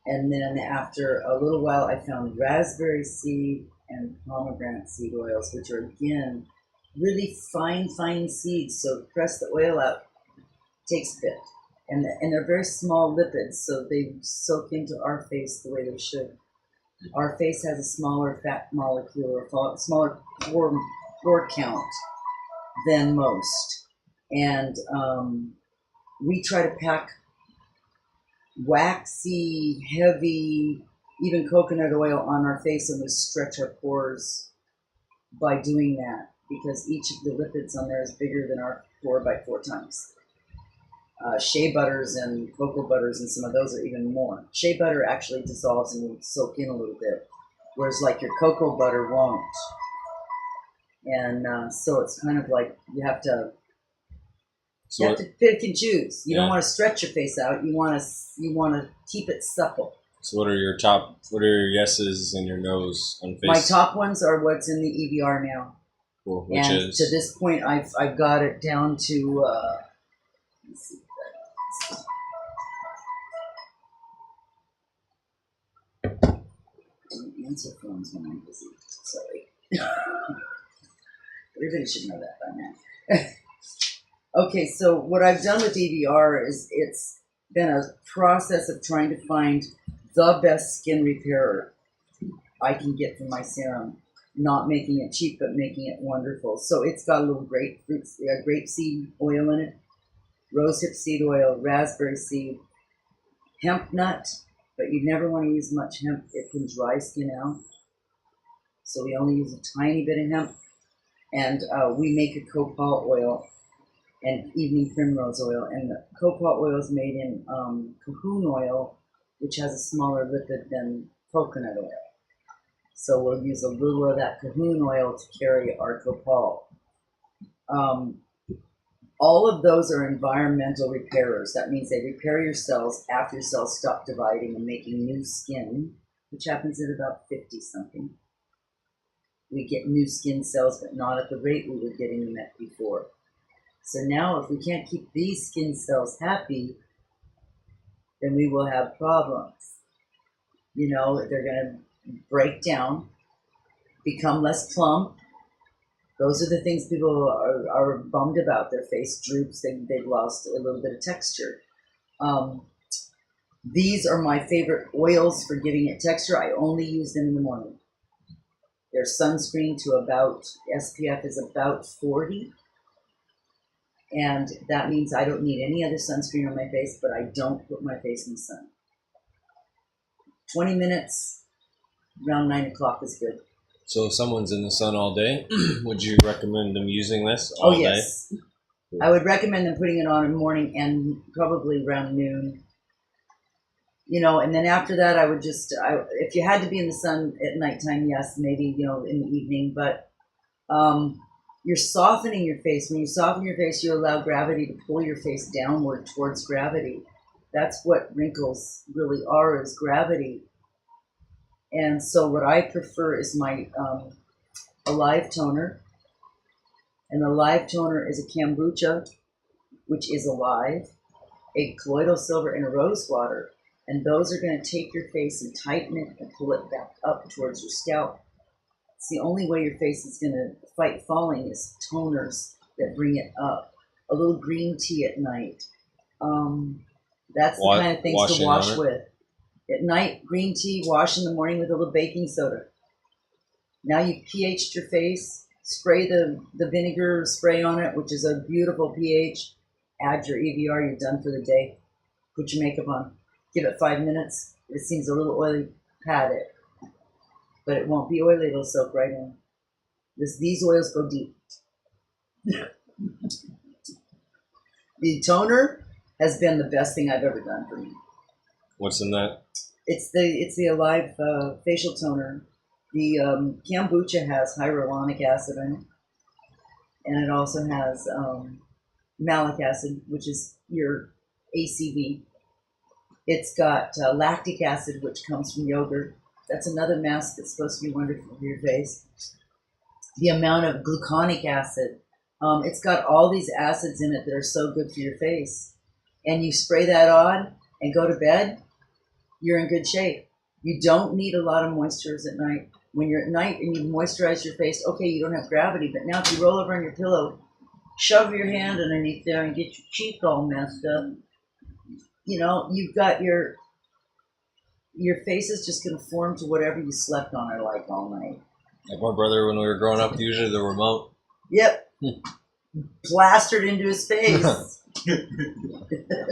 And then after a little while, I found raspberry seed and pomegranate seed oils, which are, again, really fine seeds. So press the oil out, takes a bit. And they're very small lipids, so they soak into our face the way they should. Our face has a smaller fat molecule or smaller pore count than most. And we try to pack waxy, heavy, even coconut oil on our face, and we stretch our pores by doing that, because each of the lipids on there is bigger than our pore by 4 times. Shea butters and cocoa butters and some of those are even more. Shea butter actually dissolves and will soak in a little bit, whereas like your cocoa butter won't. And so it's kind of like you have to pick and choose. You don't want to stretch your face out. You want to keep it supple. So what are your yeses and your nos on face? My top ones are what's in the EVR now. Cool. Which is? To this point, I've got it down to. Let's see. Don't answer phones when I'm busy. Sorry. Everybody should know that by now. Okay, so what I've done with EVR is it's been a process of trying to find the best skin repairer I can get for my serum. Not making it cheap, but making it wonderful. So it's got a little grapeseed oil in it, rosehip seed oil, raspberry seed, hemp nut, but you never want to use much hemp. It can dry skin out. So we only use a tiny bit of hemp. And we make a copal oil and evening primrose oil. And the copal oil is made in cahoon oil, which has a smaller lipid than coconut oil. So we'll use a little of that cahoon oil to carry our copal. All of those are environmental repairers. That means they repair your cells after your cells stop dividing and making new skin, which happens at about 50-something. We get new skin cells, but not at the rate we were getting them at before. So now if we can't keep these skin cells happy, then we will have problems. You know, they're going to break down, become less plump. Those are the things people are bummed about. Their face droops. They've lost a little bit of texture. These are my favorite oils for giving it texture. I only use them in the morning. Their sunscreen to about, SPF is about 40. And that means I don't need any other sunscreen on my face, but I don't put my face in the sun. 20 minutes, around 9 o'clock is good. So if someone's in the sun all day, would you recommend them using this all day? Oh, yes. I would recommend them putting it on in the morning and probably around noon. You know, and then after that, I would just, if you had to be in the sun at nighttime, yes, maybe, you know, in the evening. But you're softening your face. When you soften your face, you allow gravity to pull your face downward towards gravity. That's what wrinkles really are, is gravity. And so what I prefer is my Alive toner. And the Alive toner is a kombucha, which is alive, a colloidal silver, and a rose water. And those are going to take your face and tighten it and pull it back up towards your scalp. It's the only way your face is going to fight falling is toners that bring it up. A little green tea at night. That's the kind of things to wash with. At night, green tea, wash in the morning with a little baking soda. Now you've pH'd your face. Spray the vinegar spray on it, which is a beautiful pH. Add your EVR, you're done for the day. Put your makeup on. Give it 5 minutes. If it seems a little oily, pat it. But it won't be oily, it'll soak right in. These oils go deep. The toner has been the best thing I've ever done for me. What's in that? It's the Alive facial toner. The kombucha has hyaluronic acid in it. And it also has malic acid, which is your ACV. It's got lactic acid, which comes from yogurt. That's another mask that's supposed to be wonderful for your face. The amount of gluconic acid. It's got all these acids in it that are so good for your face. And you spray that on and go to bed, you're in good shape. You don't need a lot of moistures at night. When you're at night and you moisturize your face, okay, you don't have gravity, but now if you roll over on your pillow, shove your hand underneath there and get your cheek all messed up, you know, you've got your face is just going to form to whatever you slept on or like all night. Like my brother when we were growing up, usually the remote. Yep. plastered into his face.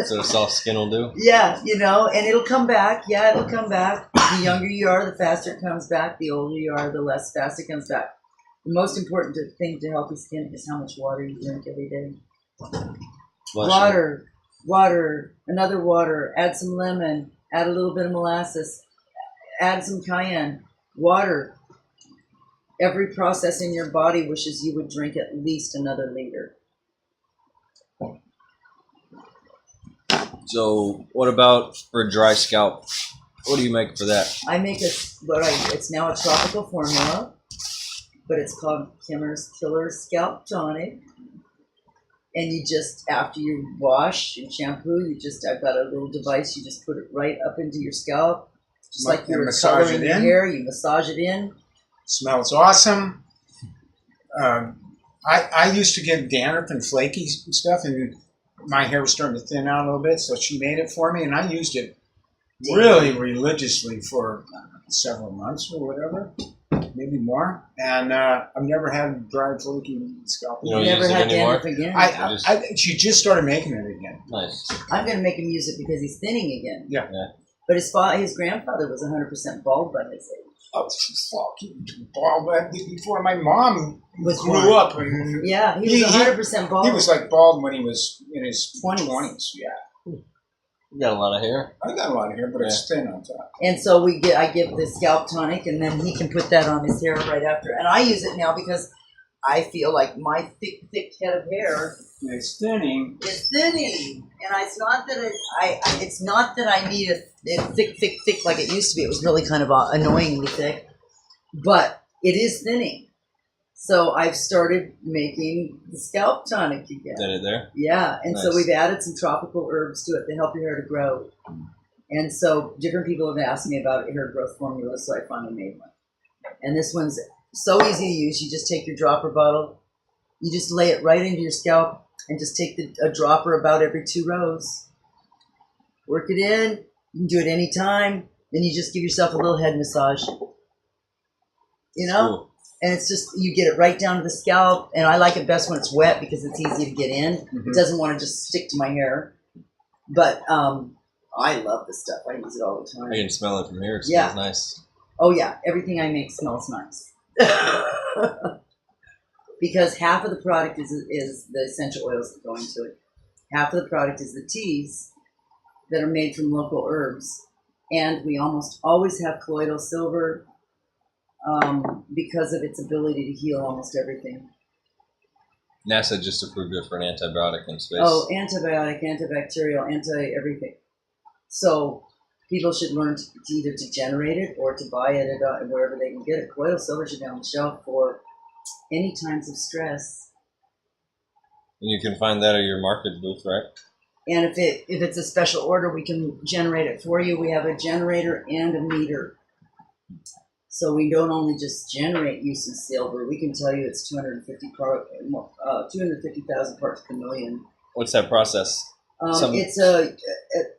So a soft skin will do? Yeah, you know, and it'll come back. Yeah, it'll come back. The younger you are, the faster it comes back. The older you are, the less fast it comes back. The most important thing to healthy skin is how much water you drink every day. Water, another water, add some lemon, add a little bit of molasses, add some cayenne, water. Every process in your body wishes you would drink at least another liter. So what about for dry scalp? What do you make for that? I make it's now a tropical formula, but it's called Kimmer's Killer Scalp Tonic. And you just, after you wash and shampoo, I've got a little device, you just put it right up into your scalp. Just like you were coloring your hair, you massage it in. Smells awesome. I used to get dandruff and flaky stuff, and my hair was starting to thin out a little bit, so she made it for me, and I used it really religiously for several months or whatever, maybe more. And I've never had dry, flaky scalp. You never had dandruff again? She just started making it again. Nice. I'm going to make him use it because he's thinning again. Yeah. But his grandfather was 100% bald by his age. Oh, fucking bald before my mom Was grew born. up. And Yeah, he was 100% bald. he was like bald when he was in his 20s. Yeah. You got a lot of hair. I got a lot of hair, but it's thin on top. And so I give the scalp tonic, and then he can put that on his hair right after. And I use it now because I feel like my thick head of hair It's thinning. is thinning. And it's not that I need it thick like it used to be. It was really kind of annoyingly thick, but it is thinning. So I've started making the scalp tonic again. Is that it there? Yeah, and Nice. so we've added some tropical herbs to it to help your hair to grow. And so different people have asked me about hair growth formulas, so I finally made one. And this one's so easy to use. You just take your dropper bottle, you just lay it right into your scalp, and just take a dropper about every 2 rows. Work it in. You can do it anytime. Then you just give yourself a little head massage. You know? Cool. And it's just, you get it right down to the scalp. And I like it best when it's wet because it's easy to get in. Mm-hmm. It doesn't want to just stick to my hair. But I love this stuff. I use it all the time. I can smell it from here. It Yeah. smells nice. Oh, yeah. Everything I make smells nice. Because half of the product is the essential oils that go into it. Half of the product is the teas that are made from local herbs. And we almost always have colloidal silver because of its ability to heal almost everything. NASA just approved it for an antibiotic in space. Oh, antibiotic, antibacterial, anti-everything. So people should learn to either to generate it or to buy it at wherever they can get it. Colloidal silver should be on the shelf for any times of stress. And you can find that at your market booth, right? And if it's a special order, we can generate it for you. We have a generator and a meter. So we don't only just generate use in silver. We can tell you it's 250,000 parts per million. What's that process? It's a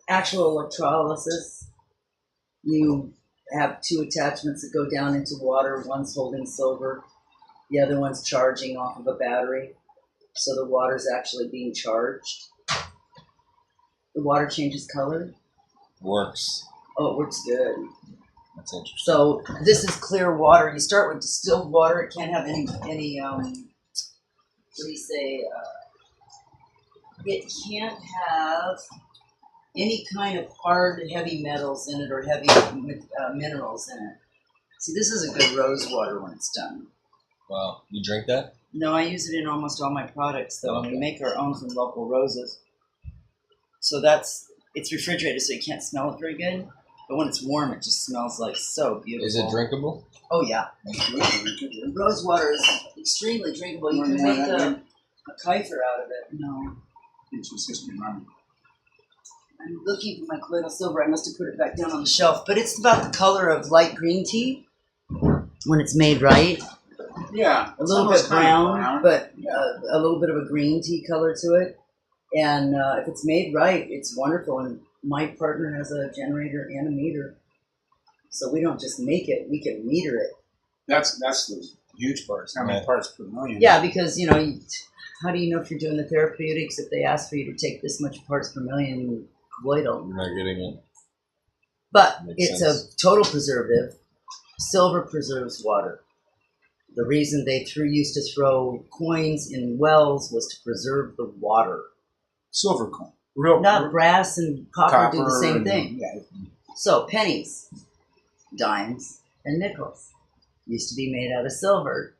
actual electrolysis. You have 2 attachments that go down into water. One's holding silver. The other one's charging off of a battery. So the water's actually being charged. The water changes color. Works. Oh, it works good. That's interesting. So this is clear water. You start with distilled water. It can't have any what do you say? It can't have any kind of hard, heavy metals in it or heavy minerals in it. See, this is a good rose water when it's done. Wow. You drink that? No, I use it in almost all my products, though. Okay. And we make our own from local roses. So it's refrigerated, so you can't smell it very good. But when it's warm, it just smells like so beautiful. Is it drinkable? Oh, yeah. Rose water is extremely drinkable. You can make a kefir out of it. No. It's just money. I'm looking for my colloidal silver. I must have put it back down on the shelf. But it's about the color of light green tea when it's made right. Yeah. A little bit brown, but a little bit of a green tea color to it. And if it's made right, it's wonderful. And my partner has a generator and a meter. So we don't just make it, we can meter it. That's the Huge parts. How many parts per million? Yeah, because, how do you know if you're doing the therapeutics if they ask for you to take this much parts per million colloidal? You're not getting it. But Makes it's sense. a total preservative. Silver preserves water. The reason they used to throw coins in wells was to preserve the water. Silver coin. Not brass and copper do the same and, thing. Yeah. So pennies, dimes, and nickels used to be made out of silver.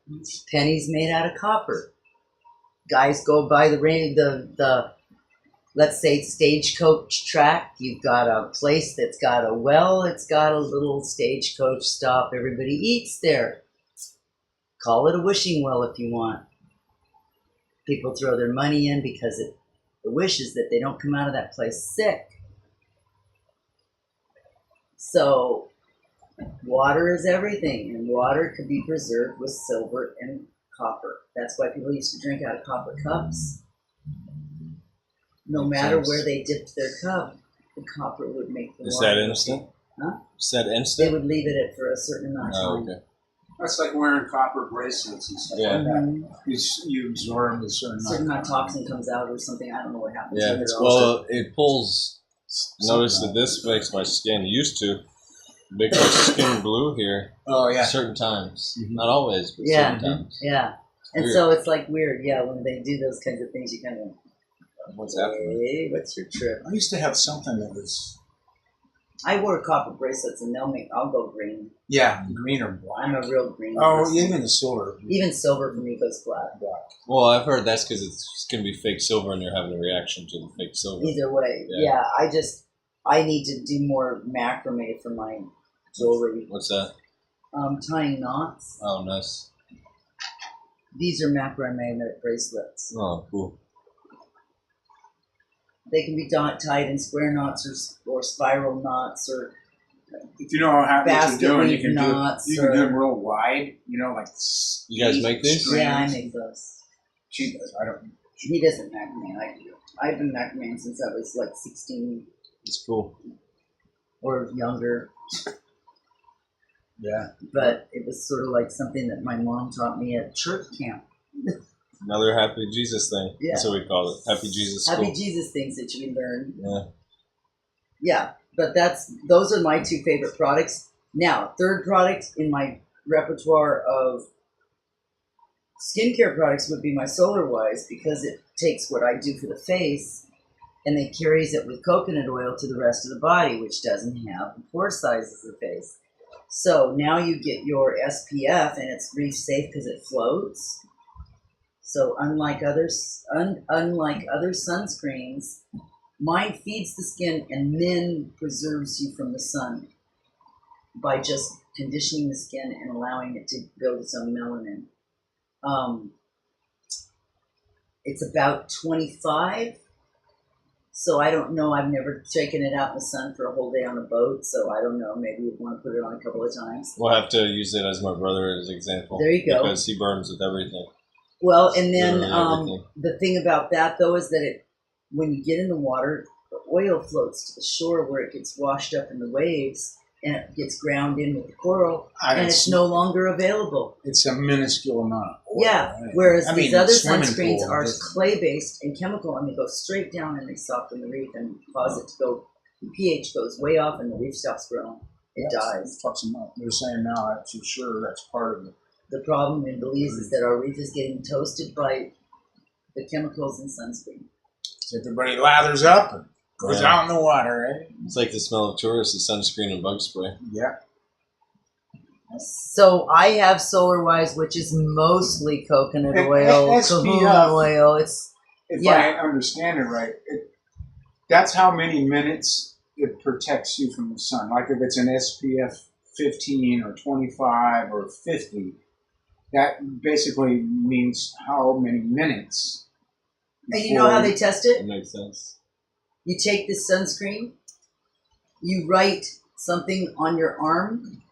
Pennies made out of copper. Guys go by the let's say stagecoach track. You've got a place that's got a well. It's got a little stagecoach stop. Everybody eats there. Call it a wishing well if you want. People throw their money in because the wish is that they don't come out of that place sick. So water is everything, and water could be preserved with silver and copper. That's why people used to drink out of copper cups. No matter where they dipped their cup, the copper would make the water. Is that instant? Huh? Is that They instant? would leave it for a certain amount of time. Oh, okay. That's like wearing copper bracelets and stuff Yeah. like that. Mhm. You absorb a certain Certain amount of toxin comes out or something. I don't know what happens. Yeah. to it. Well, it pulls. Notice that this makes my skin used to make my skin blue here. Oh, yeah. Certain times, Mhm. not always, but Yeah. certain times. Yeah. And Weird. so it's like weird. Yeah, when they do those kinds of things, you kind of, What's happening? hey, what's your trip? I used to have something that was, I wore copper bracelets, and I'll go green. green or black. I'm a real green. Oh, person. even the silver. Even silver for me goes black. Well, I've heard that's because it's going to be fake silver, and you're having a reaction to the fake silver. Either way, Yeah. I need to do more macrame for my jewelry. What's that? Tying knots. Oh, nice. These are macrame bracelets. Oh, cool. They can be tied in square knots or spiral knots or If you know how what basket you're doing, you weave can knots. do them real wide. Like You guys make these? Yeah, I make those. She does. I don't. He doesn't macrame. I do. I've been macrame since I was like 16 It's cool. or younger. Yeah. But it was sort of like something that my mom taught me at church camp. Another Happy Jesus thing. Yeah. That's what we call it. Happy Jesus school. Happy Jesus things that you learn. Yeah. Yeah, but those are my two favorite products. Now, third product in my repertoire of skincare products would be my Solar Wise, because it takes what I do for the face and it carries it with coconut oil to the rest of the body, which doesn't have the pore size as the face. So now you get your SPF, and it's reef safe because it floats. So unlike other sunscreens, mine feeds the skin and then preserves you from the sun by just conditioning the skin and allowing it to build its own melanin. It's about 25. So I don't know. I've never taken it out in the sun for a whole day on a boat. So I don't know. Maybe we'd want to put it on a couple of times. We'll have to use it as my brother as an example. There you go. Because he burns with everything. Well, and then Literally everything. the thing about that, though, is that when you get in the water, the oil floats to the shore where it gets washed up in the waves, and it gets ground in with the coral, and it's no longer available. It's a minuscule amount of oil. Yeah, Right? whereas these other swimming sunscreens pool, are just- clay-based and chemical, and they go straight down and they soften the reef and cause it to go, the pH goes way off and the reef stops growing. It dies. Fucks them up. They're saying now, I'm too sure that's part of it. The problem in Belize is that our reef is getting toasted by the chemicals in sunscreen. So everybody lathers up and goes Yeah. out in the water, eh? It's like the smell of tourists, the sunscreen and bug spray. Yeah. So I have Solar Wise, which is mostly coconut And oil, SPF, kahuna oil. It's If Yeah. I understand it right, that's how many minutes it protects you from the sun. Like if it's an SPF 15 or 25 or 50, that basically means how many minutes. and you know how they test That it? makes sense. You take this sunscreen, you write something on your arm,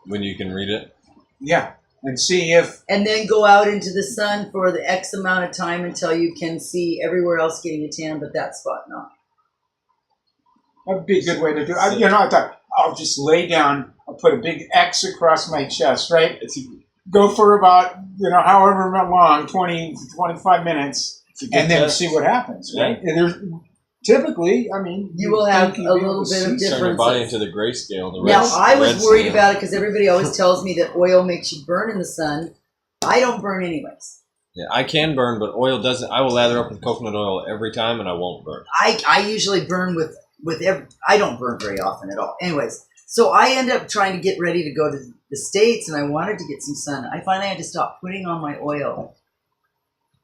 When you can read it. Yeah, and see if and then go out into the sun for the X amount of time until you can see everywhere else getting a tan, but that spot not. that'd be a good way to do it. I thought I'll just lay down. I'll put a big X across my chest, right? go for about, however long, 20 to 25 minutes, and then see what happens, right? And there's typically, you will have a little bit of difference. Turn your body into the grayscale. Now, I was worried about it because everybody always tells me that oil makes you burn in the sun. I don't burn anyways. Yeah, I can burn, but oil doesn't. I will lather up with coconut oil every time, and I won't burn. I usually burn with I don't burn very often at all. Anyways, so I end up trying to get ready to go to the States, and I wanted to get some sun. I finally had to stop putting on my oil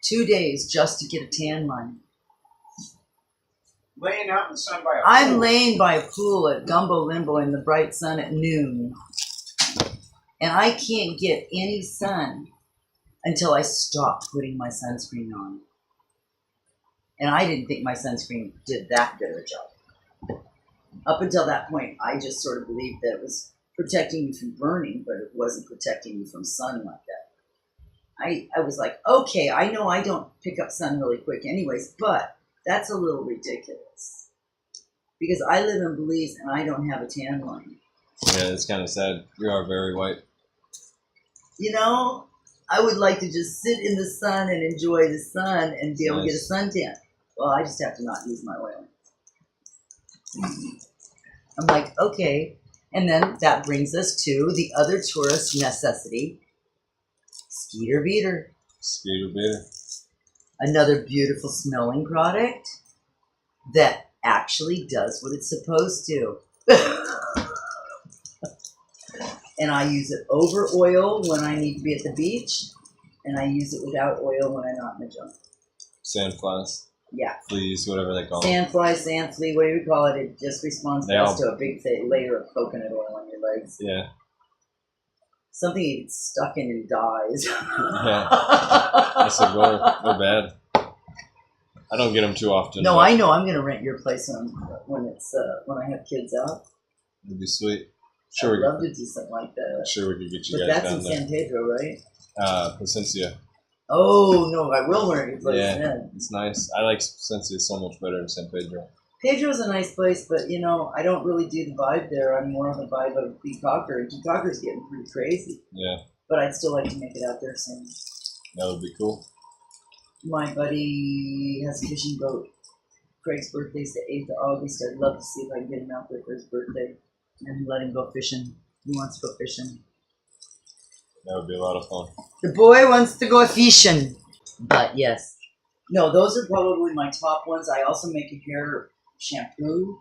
2 days just to get a tan line. Laying out in the sun by a pool. I'm laying by a pool at Gumbo Limbo in the bright sun at noon, and I can't get any sun until I stop putting my sunscreen on. And I didn't think my sunscreen did that good of a job. Up until that point, I just sort of believed that it was protecting me from burning, but it wasn't protecting me from sun like that. I was like, okay, I know I don't pick up sun really quick anyways, but that's a little ridiculous. Because I live in Belize and I don't have a tan line. Yeah, it's kind of sad. You are very white. I would like to just sit in the sun and enjoy the sun and be able to get a suntan. Well, I just have to not use my oil. I'm like, okay. And then that brings us to the other tourist necessity, Skeeter Beater. Skeeter Beater. Another beautiful smelling product that actually does what it's supposed to. And I use it over oil when I need to be at the beach, and I use it without oil when I'm not in the jungle. Sandflies. Yeah. Fleas, whatever they call them. Sandfly, sand flea, whatever you call it, it just responds best to a big layer of coconut oil on your legs. Yeah. Something you get stuck in and dies. Yeah. That's a goal. They're bad. I don't get them too often. No, I know. I'm going to rent your place when I have kids out. It'd be sweet. Sure, I'd love to do something like that. Sure, we could get you but guys down there. But that's in San Pedro, right? Placencia. Oh, no, I will learn your place then. It's nice. I like Placencia so much better than San Pedro. Pedro's a nice place, but, I don't really do the vibe there. I'm more on the vibe of Peacocker, and Peacocker's getting pretty crazy. Yeah. But I'd still like to make it out there soon. That would be cool. My buddy has a fishing boat. Craig's birthday's the 8th of August. I'd love to see if I can get him out there for his birthday and let him go fishing. He wants to go fishing. That would be a lot of fun. The boy wants to go fishing. But yes. No, those are probably my top ones. I also make a hair shampoo.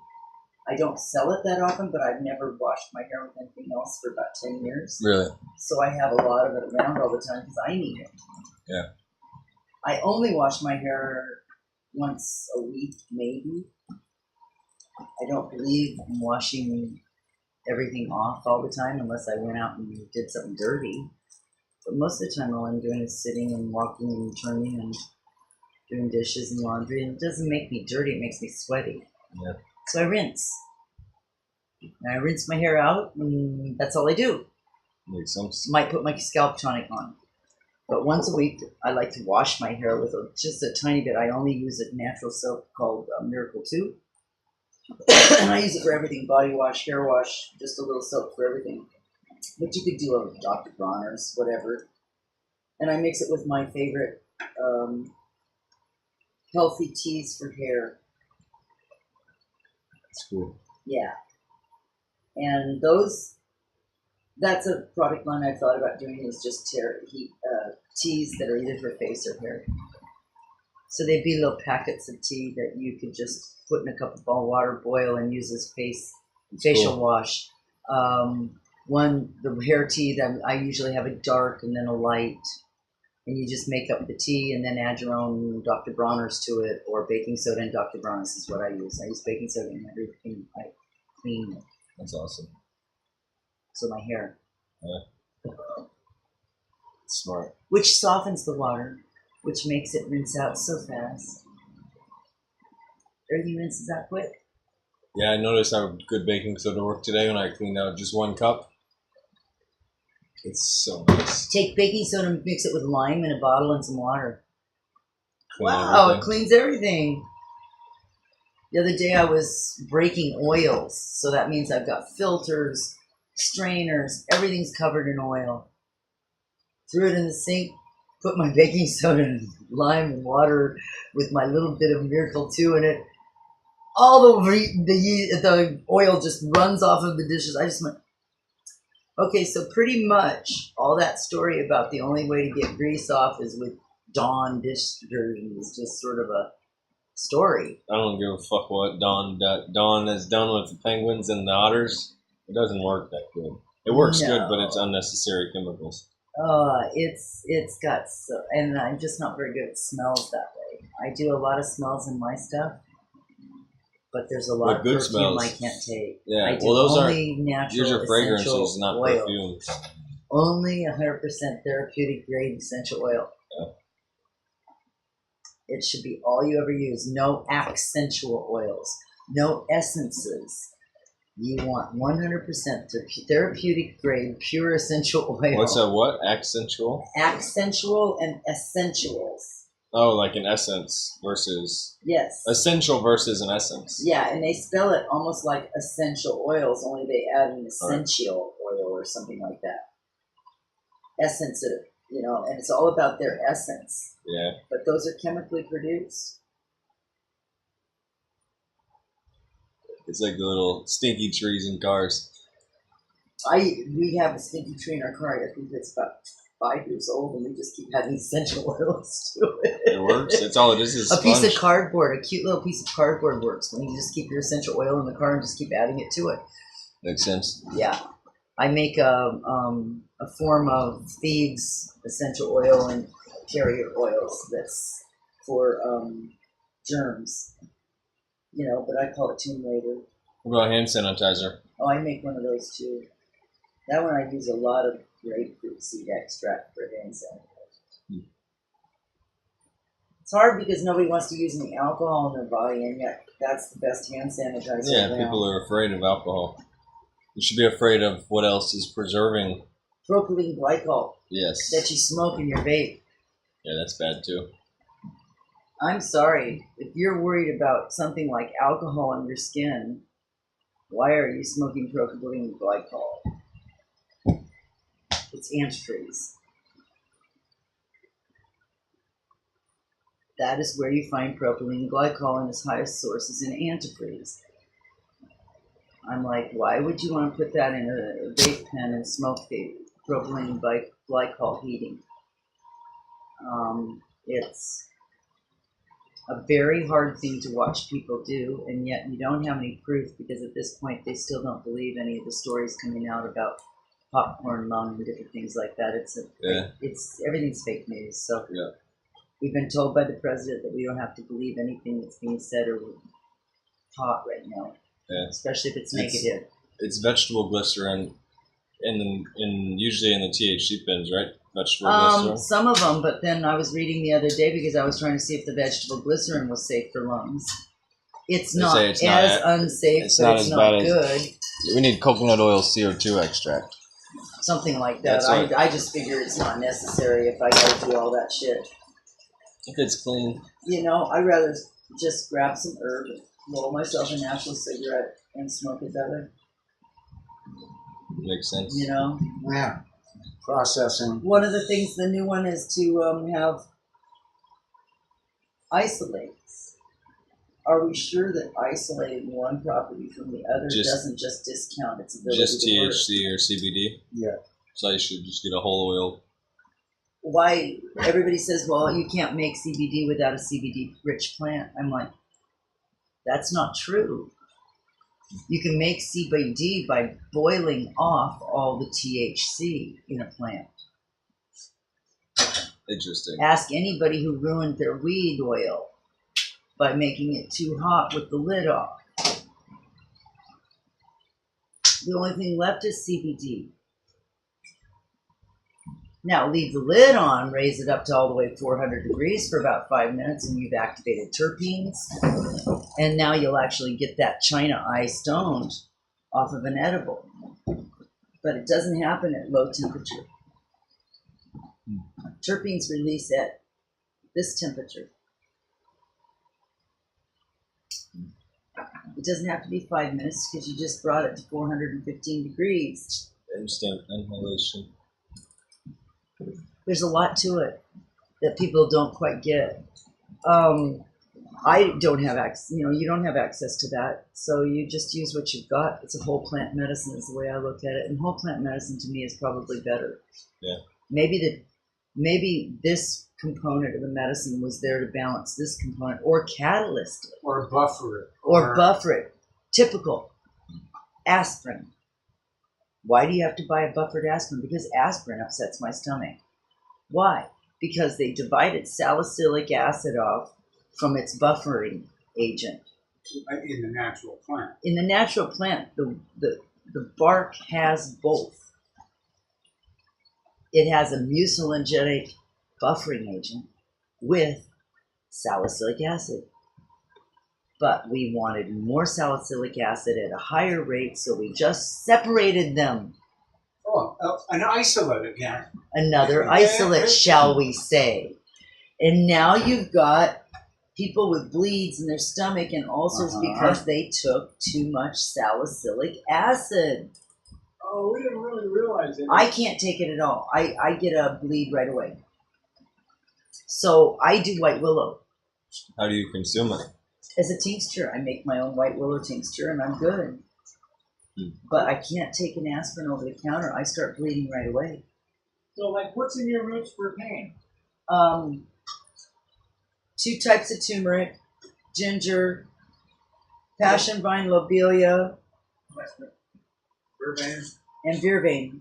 I don't sell it that often, but I've never washed my hair with anything else for about 10 years. Really? So I have a lot of it around all the time because I need it. Yeah. I only wash my hair once a week, maybe. I don't believe in washing everything off all the time unless I went out and did something dirty. But most of the time all I'm doing is sitting and walking and turning and doing dishes and laundry. And it doesn't make me dirty, it makes me sweaty. Yeah. So I rinse. And I rinse my hair out, and that's all I do. Makes sense. Might put my scalp tonic on. But once a week, I like to wash my hair with just a tiny bit. I only use a natural soap called Miracle 2. And I use it for everything. Body wash, hair wash, just a little soap for everything. But you could do a Dr. Bronner's, whatever. And I mix it with my favorite healthy teas for hair. That's cool. Yeah. And that's a product line I've thought about doing, is just teas that are either for face or hair. So they'd be little packets of tea that you could just put in a cup of water, boil, and use as facial wash. The hair tea, that I usually have a dark and then a light. And you just make up the tea and then add your own Dr. Bronner's to it, or baking soda and Dr. Bronner's is what I use. I use baking soda in everything I clean it. That's awesome. So my hair. Yeah. Smart. Which softens the water, which makes it rinse out so fast. Everything rinses out quick. Yeah, I noticed how good baking soda worked today when I cleaned out just 1 cup. It's so nice. Take baking soda and mix it with lime in a bottle and some water. Clean wow, everything. It cleans everything. The other day I was breaking oils, so that means I've got filters, strainers, everything's covered in oil. threw it in the sink, put my baking soda and lime and water with my little bit of Miracle 2 in it. All the oil just runs off of the dishes. I just went, okay, so pretty much all that story about the only way to get grease off is with Dawn dish detergent is just sort of a story. I don't give a fuck what Dawn has done with the penguins and the otters. It doesn't work that good. It works good, but it's unnecessary chemicals. It's got so, and I'm just not very good at smells that way. I do a lot of smells in my stuff, but there's a lot of good perfume smells. I can't take. Yeah, I do well, those only natural. These are fragrances, not oils. perfumes. Only 100% therapeutic grade essential oil. Yeah. It should be all you ever use. No accentual oils. No essences. You want 100% therapeutic grade pure essential oil. What's that? What? Accentual? Accentual and essentials. Oh, like an essence versus... Yes. Essential versus an essence. Yeah, and they spell it almost like essential oils, only they add an essential oil or something like that. Essence, and it's all about their essence. Yeah. But those are chemically produced. It's like the little stinky trees in cars. We have a stinky tree in our car. I think it's about 5 years old, and we just keep adding essential oils to it. It works. That's all it is a piece of cardboard, a cute little piece of cardboard works. When you just keep your essential oil in the car and just keep adding it to it. Makes sense. Yeah. I make a form of thieves essential oil and carrier oils that's for germs. But I call it Tomb Raider. What about hand sanitizer? Oh, I make one of those too. That one I use a lot of grapefruit seed extract for hand sanitizer. It's hard because nobody wants to use any alcohol in their body, and yet that's the best hand sanitizer. Yeah, people are afraid of alcohol. You should be afraid of what else is preserving. Propylene glycol. Yes. That you smoke in your vape. Yeah, that's bad too. I'm sorry. If you're worried about something like alcohol on your skin, why are you smoking propylene glycol? It's antifreeze. That is where you find propylene glycol, and its highest source is in antifreeze. I'm like, why would you want to put that in a vape pen and smoke the propylene glycol heating? It's a very hard thing to watch people do, and yet you don't have any proof because at this point they still don't believe any of the stories coming out about popcorn lung and different things like that. It's everything's fake news. So we've been told by the president that we don't have to believe anything that's being said or taught right now. Yeah. Especially if it's negative. It's vegetable glycerin, usually in the THC pens, right? Vegetable glycerin. Some of them, but then I was reading the other day because I was trying to see if the vegetable glycerin was safe for lungs. It's not as unsafe, but it's not good. We need coconut oil CO2 extract. Something like that. I just figure it's not necessary if I gotta do all that shit. If it's clean. I'd rather just grab some herb, roll myself a natural cigarette, and smoke it better. Makes sense. Yeah. Processing. One of the things, the new one is to have isolates. Are we sure that isolating one property from the other doesn't just discount its ability just to THC work? or CBD? Yeah. So you should just get a whole oil. Why everybody says, well, you can't make CBD without a CBD-rich plant. I'm like, that's not true. You can make CBD by boiling off all the THC in a plant. Interesting. Ask anybody who ruined their weed oil by making it too hot with the lid off. The only thing left is CBD. Now leave the lid on, raise it up to all the way 400 degrees for about 5 minutes, and you've activated terpenes. And now you'll actually get that China eye stoned off of an edible. But it doesn't happen at low temperature. Terpenes release at this temperature. It doesn't have to be 5 minutes because you just brought it to 415 degrees. Instant inhalation. There's a lot to it that people don't quite get. I don't have access, you don't have access to that. So you just use what you've got. It's a whole plant medicine is the way I look at it. And whole plant medicine to me is probably better. Yeah. Maybe this component of the medicine was there to balance this component or catalyst it. Or buffer it. Or buffer it. Typical. Aspirin. Why do you have to buy a buffered aspirin? Because aspirin upsets my stomach. Why? Because they divided salicylic acid off from its buffering agent. In the natural plant. In the natural plant, the bark has both. It has a mucilagenic buffering agent with salicylic acid. But we wanted more salicylic acid at a higher rate, so we just separated them. Oh, an isolate again. Another isolate, shall we say. And now you've got people with bleeds in their stomach and ulcers because they took too much salicylic acid. Oh, we didn't really realize it. I can't take it at all. I get a bleed right away. So I do white willow. How do you consume it? As a tincture. I make my own white willow tincture and I'm good. But I can't take an aspirin over the counter. I start bleeding right away. So, what's in your roots for pain? 2 types of turmeric, ginger, passion vine lobelia, Vervain. and vervain.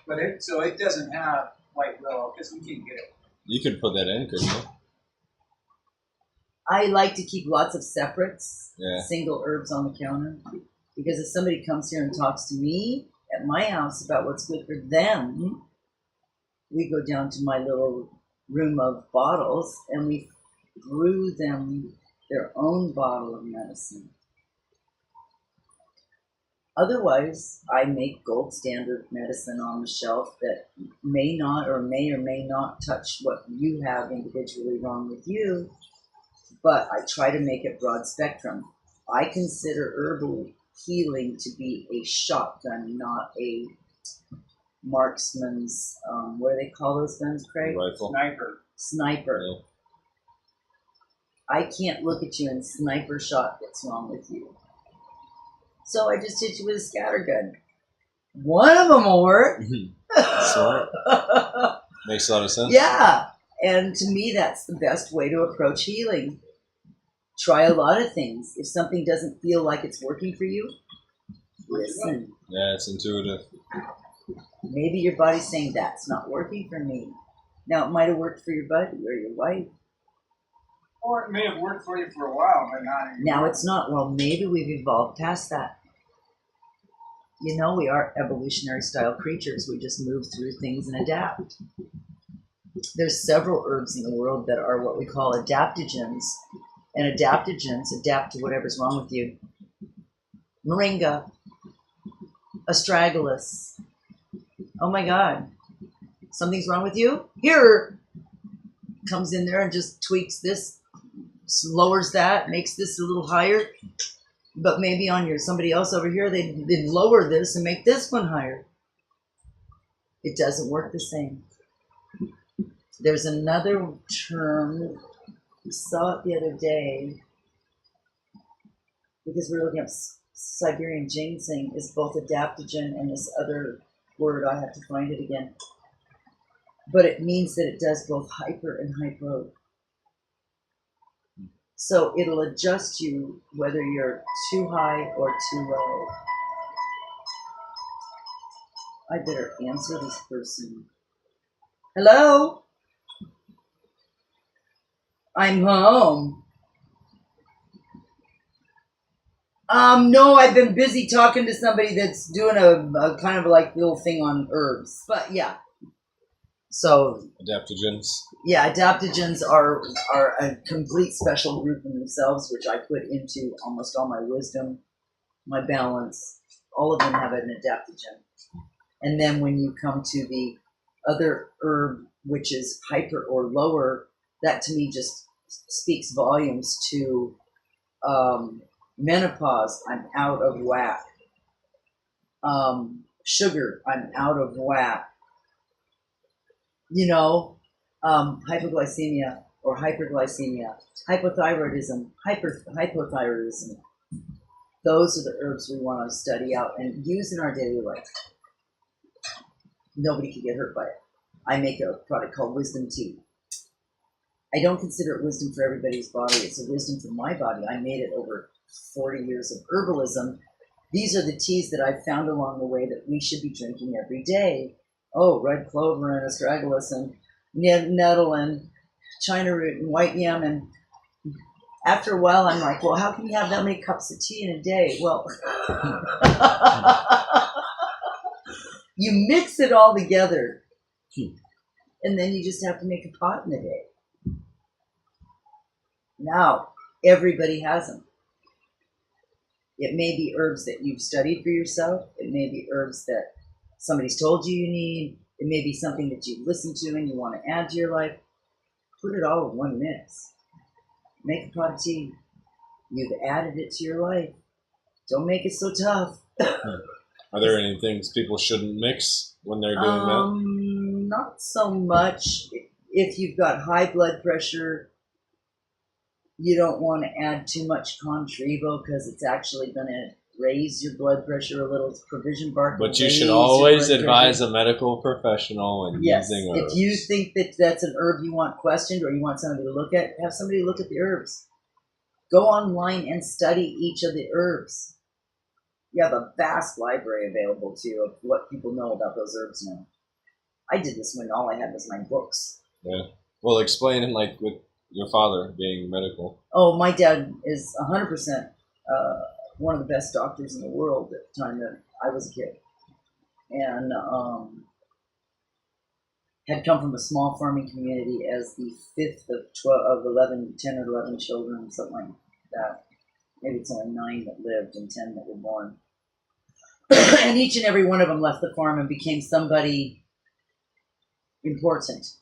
But it doesn't have white willow because we can get it. You could put that in, couldn't you? I like to keep lots of separates, Yeah. single herbs on the counter. Because if somebody comes here and talks to me at my house about what's good for them, we go down to my little room of bottles and we brew them their own bottle of medicine. Otherwise, I make gold standard medicine on the shelf that may or may not touch what you have individually wrong with you, but I try to make it broad spectrum. I consider herbal healing to be a shotgun, not a marksman's, what do they call those guns, Craig? Rifle. Sniper. Yeah. I can't look at you and sniper shot what's wrong with you. So I just hit you with a scattergun. One of them will work. Smart. Makes a lot of sense. Yeah. And to me, that's the best way to approach healing. Try a lot of things. If something doesn't feel like it's working for you, listen. Yeah, it's intuitive. Maybe your body's saying, that's not working for me. Now, it might have worked for your buddy or your wife. Or it may have worked for you for a while, but not anymore. Now it's not. Well, maybe we've evolved past that. We are evolutionary style creatures. We just move through things and adapt. There's several herbs in the world that are what we call adaptogens. And adaptogens adapt to whatever's wrong with you. Moringa, astragalus. Oh my God. Something's wrong with you? Here! Comes in there and just tweaks this, lowers that, makes this a little higher. But maybe on somebody else over here, they lower this and make this one higher. It doesn't work the same. There's another term, we saw it the other day, because we were looking up Siberian ginseng is both adaptogen and this other word, I have to find it again. But it means that it does both hyper and hypo. So it'll adjust you whether you're too high or too low. I better answer this person. Hello? I'm home. No, I've been busy talking to somebody that's doing a kind of like little thing on herbs. But yeah. So Adaptogens. yeah, adaptogens are a complete special group in themselves, which I put into almost all my wisdom, my balance. All of them have an adaptogen. And then when you come to the other herb, which is hyper or lower, that to me just speaks volumes to menopause. I'm out of whack. Sugar, I'm out of whack. Hypoglycemia or hyperglycemia, hypothyroidism, hypothyroidism. Those are the herbs we want to study out and use in our daily life. Nobody can get hurt by it. I make a product called Wisdom Tea. I don't consider it wisdom for everybody's body. It's a wisdom for my body. I made it over 40 years of herbalism. These are the teas that I've found along the way that we should be drinking every day. Oh, red clover and astragalus and nettle and china root and white yam. And after a while, I'm like, well, how can you have that many cups of tea in a day? Well, you mix it all together, and then you just have to make a pot in a day. Now, everybody has them. It may be herbs that you've studied for yourself. It may be herbs that somebody's told you you need. It may be something that you've listened to and you want to add to your life. Put it all in one mix. Make a pot of tea. You've added it to your life. Don't make it so tough. Are there any things people shouldn't mix when they're doing that? Not so much. If you've got high blood pressure, you don't want to add too much Contrivo because it's actually going to raise your blood pressure a little. It's provision bark. But you should always advise a medical professional when using herbs. If you think that that's an herb you want questioned or you want somebody to look at, have somebody look at the herbs. Go online and study each of the herbs. You have a vast library available to you of what people know about those herbs now. I did this when all I had was my books. Yeah. Well, explain it like with your father being medical. Oh, my dad is 100% one of the best doctors in the world at the time that I was a kid. And had come from a small farming community as the fifth of 10 or 11 children, something like that. Maybe it's only 9 that lived and 10 that were born. And each and every one of them left the farm and became somebody important,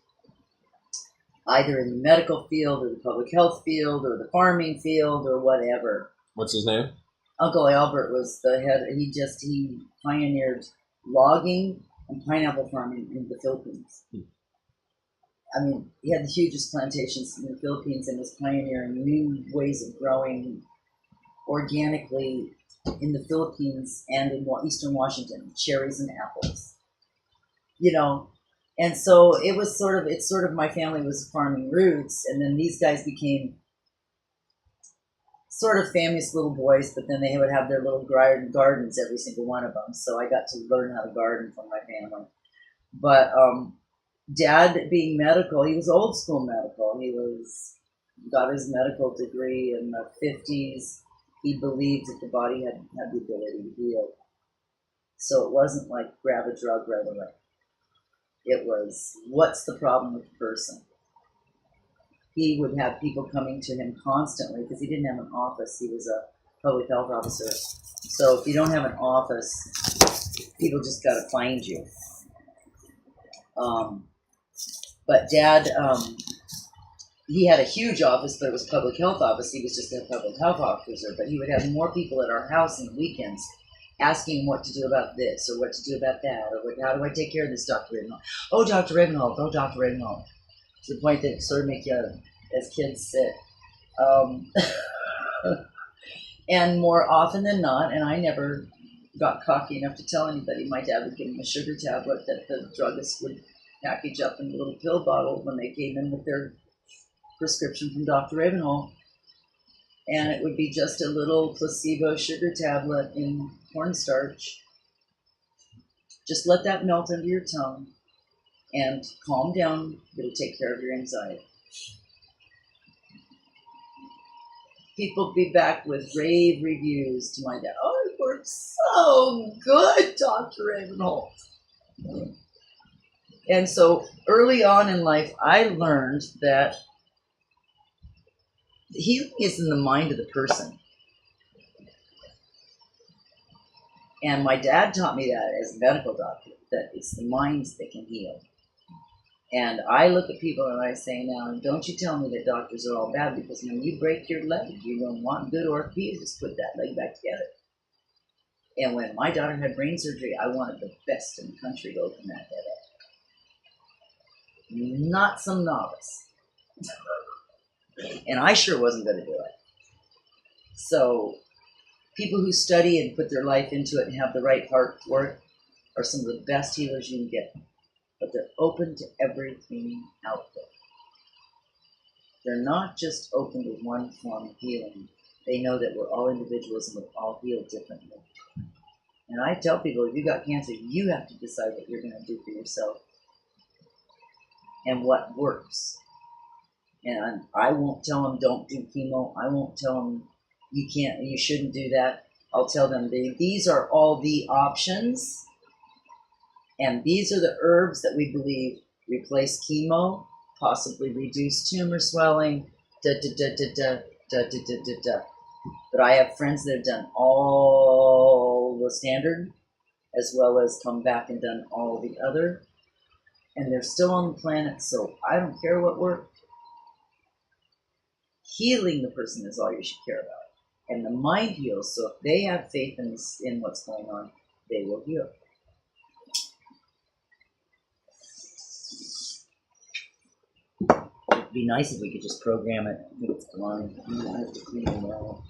either in the medical field or the public health field or the farming field or whatever. What's his name? Uncle Albert was the head. He pioneered logging and pineapple farming in the Philippines. I mean, he had the hugest plantations in the Philippines and was pioneering new ways of growing organically in the Philippines and in eastern Washington, cherries and apples. And so it's sort of my family was farming roots, and then these guys became sort of famous little boys, but then they would have their little gardens, every single one of them. So I got to learn how to garden from my family. But Dad, being medical, he was old school medical. He got his medical degree in the 50s. He believed that the body had the ability to heal. So it wasn't like grab a drug right away. It was, what's the problem with the person? He would have people coming to him constantly because he didn't have an office. He was a public health officer. So if you don't have an office, people just got to find you. But Dad, he had a huge office, but it was public health office. He was just a public health officer, but he would have more people at our house on the weekends asking what to do about this or what to do about that or how do I take care of this, Dr. Ravenhold? Oh, Dr. Ravenhold. Oh, Dr. Ravenhold. To the point that it sort of make you, as kids, sick. And more often than not, and I never got cocky enough to tell anybody, my dad would give me a sugar tablet that the druggist would package up in a little pill bottle when they came in with their prescription from Dr. Ravenhold. And it would be just a little placebo sugar tablet in cornstarch. Just let that melt under your tongue and calm down. It'll take care of your anxiety. People be back with rave reviews to my dad. Oh, it works so good, Dr. Ravenhold. And so early on in life, I learned that healing is in the mind of the person. And my dad taught me that as a medical doctor, that it's the minds that can heal. And I look at people and I say, now, don't you tell me that doctors are all bad, because when you break your leg, you don't want good orthopedists to put that leg back together. And when my daughter had brain surgery, I wanted the best in the country to open that head up. not some novice. And I sure wasn't going to do it. So people who study and put their life into it and have the right heart for it are some of the best healers you can get. But they're open to everything out there. They're not just open to one form of healing. They know that we're all individuals and we're all healed differently. And I tell people, if you got cancer, you have to decide what you're going to do for yourself and what works. And I won't tell them don't do chemo. I won't tell them you shouldn't do that. I'll tell them these are all the options, and these are the herbs that we believe replace chemo, possibly reduce tumor swelling, But I have friends that have done all the standard, as well as come back and done all the other, and they're still on the planet, so I don't care what works. Healing the person is all you should care about. And the mind heals, so if they have faith in what's going on, they will heal. It'd be nice if we could just program it. I think it's gone. I have to clean it well.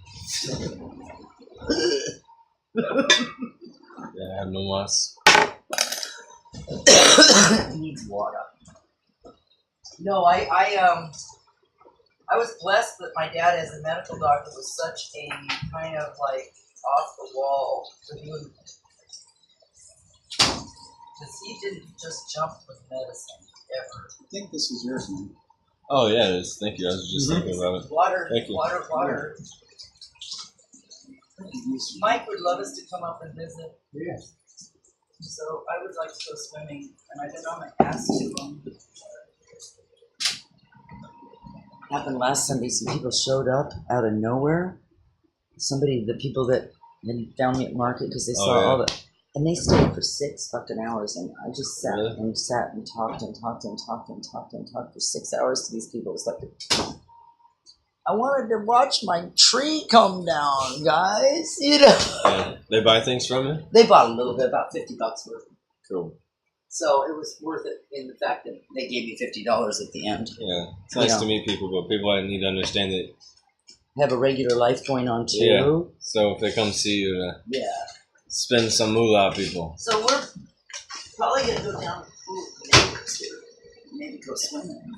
Yeah, I have no loss. It needs water. No, I was blessed that my dad, as a medical doctor, was such a kind of like off the wall for doing, because he didn't just jump with medicine ever. I think this is yours, man. Oh yeah, it is. Thank you. I was just thinking about it. Water, Thank you. water. Mike would love us to come up and visit. Yes. So I would like to go swimming, and I've been on my ass too long. Happened last Sunday. Some people showed up out of nowhere. The people that had found me at market because they saw all the, and they stayed for 6 fucking hours, and I just sat and talked for 6 hours to these people. It was like, I wanted to watch my tree come down, guys. You know. Yeah. They buy things from you? They bought a little bit, about $50 worth. Cool. So it was worth it in the fact that they gave me $50 at the end. Yeah, it's nice to meet people, but people need to understand that have a regular life going on too. Yeah. So if they come see you, spend some moolah, people. So we're probably gonna go down to the pool with the neighbors here, maybe go swimming.